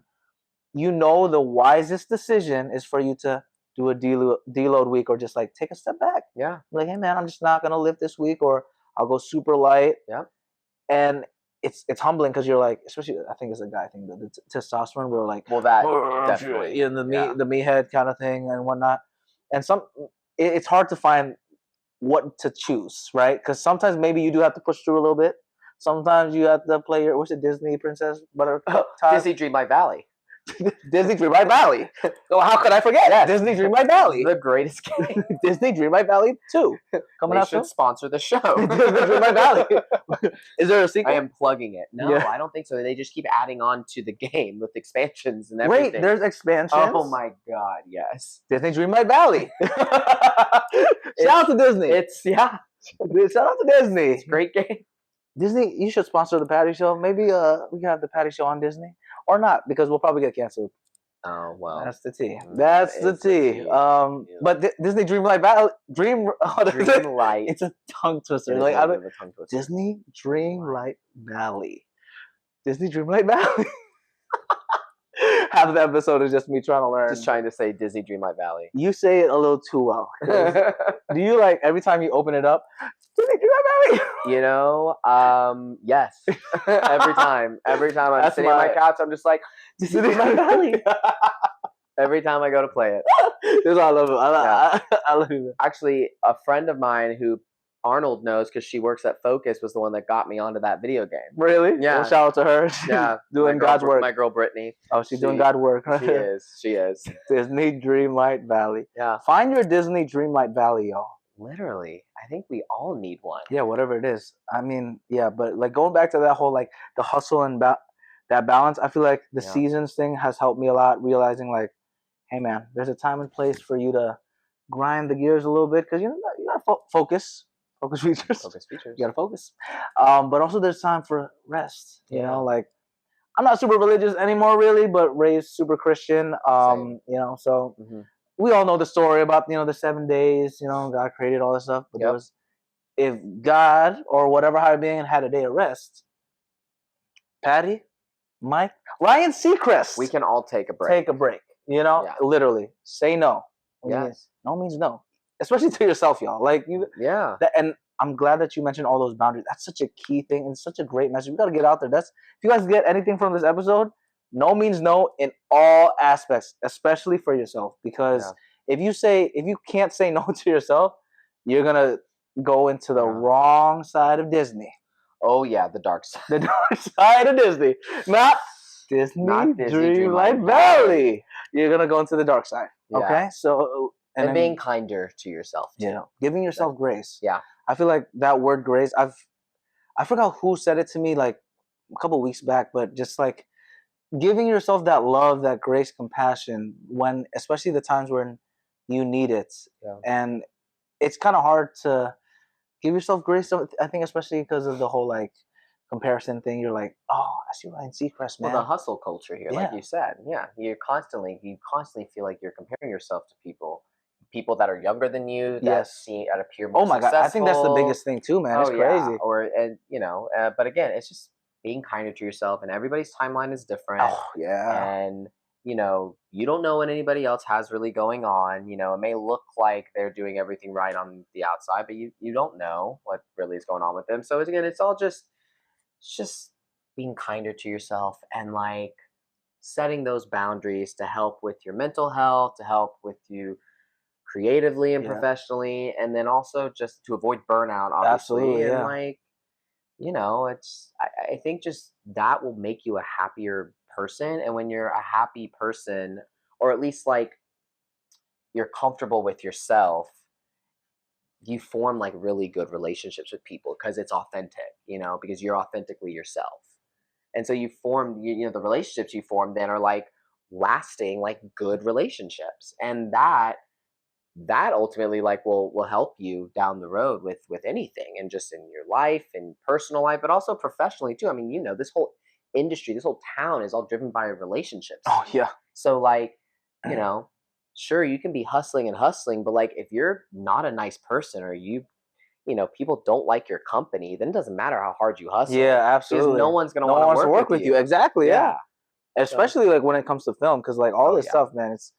you know, the wisest decision is for you to do a deload week, or just like take a step back. Yeah. Like, hey man, I'm just not going to lift this week, or I'll go super light. Yeah. And it's humbling, because you're like, especially I think it's a guy thing, the testosterone, we're like, well, that definitely, in the me head kind of thing and whatnot. And it's hard to find what to choose, right? Because sometimes maybe you do have to push through a little bit. Sometimes you have to play what's it, Disney Princess Buttercup? Disney Dreamlight Valley. Disney Dreamlight Valley. Oh, how could I forget? Yes. Disney Dreamlight Valley. The greatest game. Disney Dreamlight Valley 2. Coming out soon. Sponsor the show. Disney Dreamlight Valley. Is there a sequel? I am plugging it. No, I don't think so. They just keep adding on to the game with expansions and everything. Wait, there's expansions? Oh my god, yes. Disney Dreamlight Valley. Shout out to Disney. Shout out to Disney. It's a great game. Disney, you should sponsor the Patty Show. Maybe we can have the Patty Show on Disney. Or not, because we'll probably get canceled. Oh, well. That's the tea. That's the tea. But Disney Dreamlight Valley, Dreamlight. It's a tongue twister. Like, a tongue twister. Disney Dreamlight Valley. Disney Dreamlight Valley. Half of the episode is just me trying to learn. Just trying to say Disney Dreamlight Valley. You say it a little too well. Do you, like, every time you open it up, Disney Dreamlight Valley? You know, yes. Every time I'm sitting on my couch, I'm just like, Disney Dreamlight Valley. Every time I go to play it. That's why I love it. I love it. Actually, a friend of mine who Arnold knows, because she works at Focus, was the one that got me onto that video game. Really? Yeah. Well, shout out to her. Yeah. Doing God's work. My girl Brittany. Oh, she's doing God's work. She is. Disney Dreamlight Valley. Yeah. Find your Disney Dreamlight Valley, y'all. Literally. I think we all need one. Yeah, whatever it is. I mean, yeah, but like going back to that whole like the hustle and that balance, I feel like the seasons thing has helped me a lot, realizing like, hey man, there's a time and place for you to grind the gears a little bit, because you gotta focus features. You gotta focus. But also there's time for rest. You know, like I'm not super religious anymore, really, but raised super Christian. You know, so we all know the story about the 7 days. You know, God created all this stuff, but there was, if God or whatever higher being had a day of rest, Patty, Mike, Ryan Seacrest, we can all take a break. Take a break. You know, literally say no. Yes. No means no, especially to yourself, y'all. Like and I'm glad that you mentioned all those boundaries. That's such a key thing and such a great message. We got to get out there. If you guys get anything from this episode, no means no in all aspects, especially for yourself, because if you can't say no to yourself, you're gonna go into the wrong side of Disney. Oh yeah, the dark side. The dark side of Disney, not Disney Dreamlight Valley. You're gonna go into the dark side. Yeah. Okay, so and being kinder to yourself too. Yeah, giving yourself grace. Yeah, I feel like that word grace. I forgot who said it to me like a couple weeks back, but just like giving yourself that love, that grace, compassion when, especially the times when you need it, and it's kind of hard to give yourself grace. I think especially because of the whole like comparison thing. You're like, oh, I see Ryan Seacrest, man. Well, the hustle culture here, like you said, you constantly feel like you're comparing yourself to people that are younger than you, that appear more God, I think that's the biggest thing too, man. It's crazy. But again, it's just being kinder to yourself, and everybody's timeline is different. Oh yeah. And you don't know what anybody else has really going on. It may look like they're doing everything right on the outside, but you don't know what really is going on with them. So again, it's all just being kinder to yourself and like setting those boundaries to help with your mental health, to help with you creatively and professionally, and then also just to avoid burnout, obviously. Absolutely, and like it's I think just that will make you a happier person. And when you're a happy person, or at least like you're comfortable with yourself, you form like really good relationships with people because it's authentic, because you're authentically yourself. And so you form, the relationships you form then are like lasting, like good relationships. And that ultimately like will help you down the road with anything, and just in your life and personal life, but also professionally too. I mean, this whole industry, this whole town is all driven by relationships. Oh yeah. So like, sure, you can be hustling, but like if you're not a nice person, or people don't like your company, then it doesn't matter how hard you hustle. Yeah, absolutely. Because no one's gonna want to work with you. Exactly. Yeah. Especially like when it comes to film, because like all this stuff, man, it's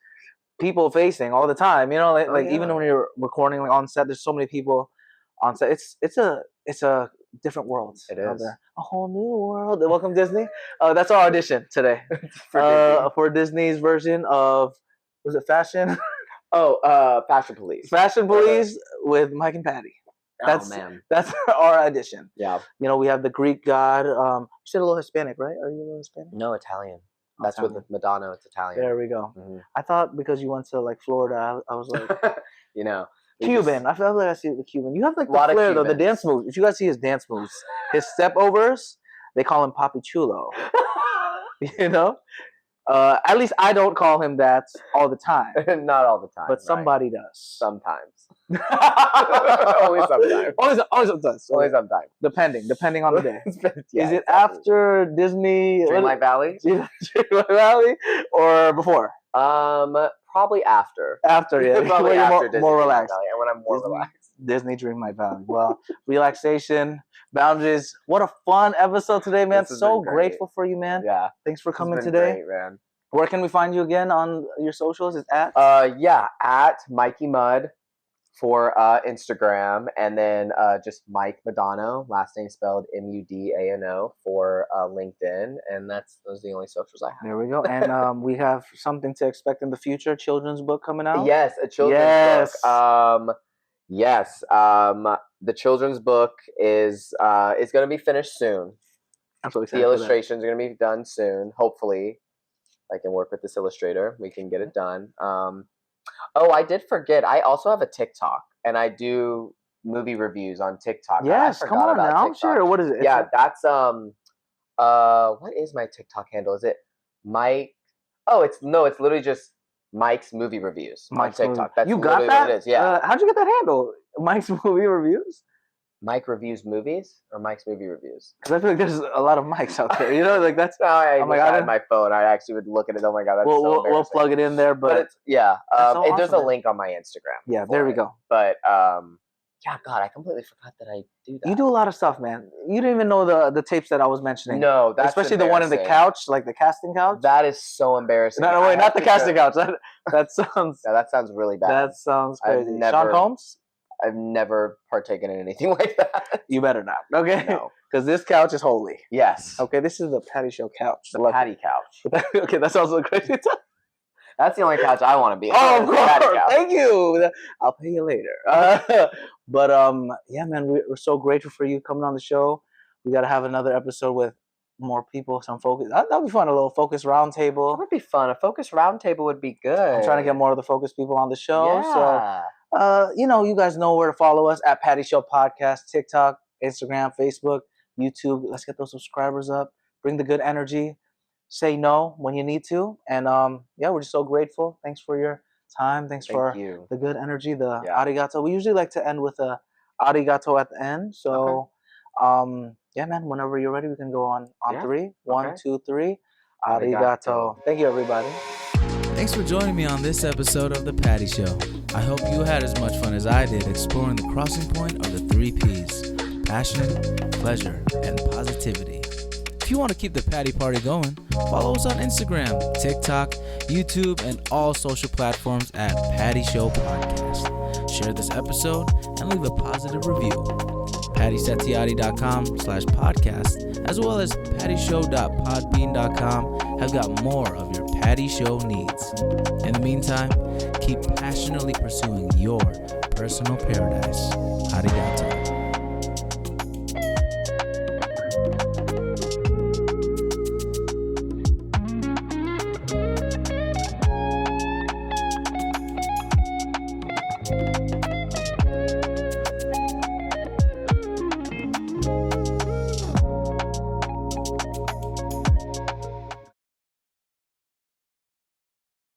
people facing all the time. Even when you're recording like on set, there's so many people on set. It's a different world. It is a whole new world. Welcome Disney. That's our audition today for Disney's version of, was it Fashion? Fashion Police. Fashion Police with Mike and Patty. That's our audition. Yeah. We have the Greek god. You said a little Hispanic, right? Are you a little Hispanic? No, Italian. That's with Mudano. It's Italian. There we go. Mm-hmm. I thought because you went to like Florida, I was like, Cuban. I feel like I see the Cuban. You have like the flair though, the dance moves. If you guys see his dance moves, his step overs, they call him Papi Chulo. At least I don't call him that all the time. Not all the time. But somebody does. Sometimes. Only sometimes. Only sometimes. Only sometimes. Depending on the day. Is it after Disney Dreamlight Valley? Dreamlight Valley or before? Probably after. After, yeah. Probably after Disney more relaxed. Valley, and when I'm more relaxed. Disney Dreamlight Valley. Well, relaxation, boundaries. What a fun episode today, man. So grateful for you, man. Yeah. Thanks for coming today. Great, man. Where can we find you again on your socials? Is at? At Mikey Mud for Instagram, and then just Mike Mudano, last name spelled Mudano for LinkedIn, and those are the only socials I have. There we go. And we have something to expect in the future. Children's book coming out. Yes, a children's book. Yes. The children's book is going to be finished soon. I'm so excited. The illustrations are going to be done soon. Hopefully, I can work with this illustrator. We can get it done. I did forget. I also have a TikTok, and I do movie reviews on TikTok. Yes, come on now. TikTok. Sure. What is it? Yeah, that's what is my TikTok handle? Is it Mike? It's literally just Mike's movie reviews on TikTok. That's you got that? What it is. Yeah. How'd you get that handle? Mike's movie reviews. Mike reviews movies or Mike's movie reviews? Because I feel like there's a lot of Mics out there. Like that's. I had my phone. I actually would look at it. Oh my god, that's so we'll plug it in there. But it's, yeah, so awesome, there's a link on my Instagram. Yeah, there we go. But yeah, God, I completely forgot that I do that. You do a lot of stuff, man. You didn't even know the tapes that I was mentioning. No, that's especially the one in the couch, like the casting couch. That is so embarrassing. No, wait, not the casting couch. That sounds. Yeah, that sounds really bad. That sounds crazy. Sean Combs. I've never partaken in anything like that. You better not. Okay. No. Because this couch is holy. Yes. Okay, this is the Patty Show couch. The Patty couch. Okay, that sounds like crazy. That's the only couch I want to be on. Oh, of is the patio course. couch. Thank you. I'll pay you later. But yeah, man, we're so grateful for you coming on the show. We got to have another episode with more people, some focus. That'll be fun. A little focus That roundtable. would be fun. A focus roundtable would be good. I'm trying to get more of the focus people on the show. Yeah. So, you guys know where to follow us at Patty Show Podcast, TikTok, Instagram, Facebook, YouTube. Let's get those subscribers up. Bring the good energy. Say no when you need to. And yeah, we're just so grateful. Thanks for your time. Thanks for you. the good energy, the Yeah. arigato. We usually like to end with a arigato at the end. So, yeah, man, whenever you're ready, we can go on Yeah. 3. 1, Okay. 2, 3. Arigato. Arigato. Thank you, everybody. Thanks for joining me on this episode of The Patty Show. I hope you had as much fun as I did exploring the crossing point of the 3 Ps: passion, pleasure, and positivity. If you want to keep the Patty Party going, follow us on Instagram, TikTok, YouTube, and all social platforms at Patty Show Podcast. Share this episode and leave a positive review. PattySetiati.com/podcast, as well as pattyshow.podbean.com, have got more of your Patty Show needs. In the meantime, keep passionately pursuing your personal paradise. Arigato.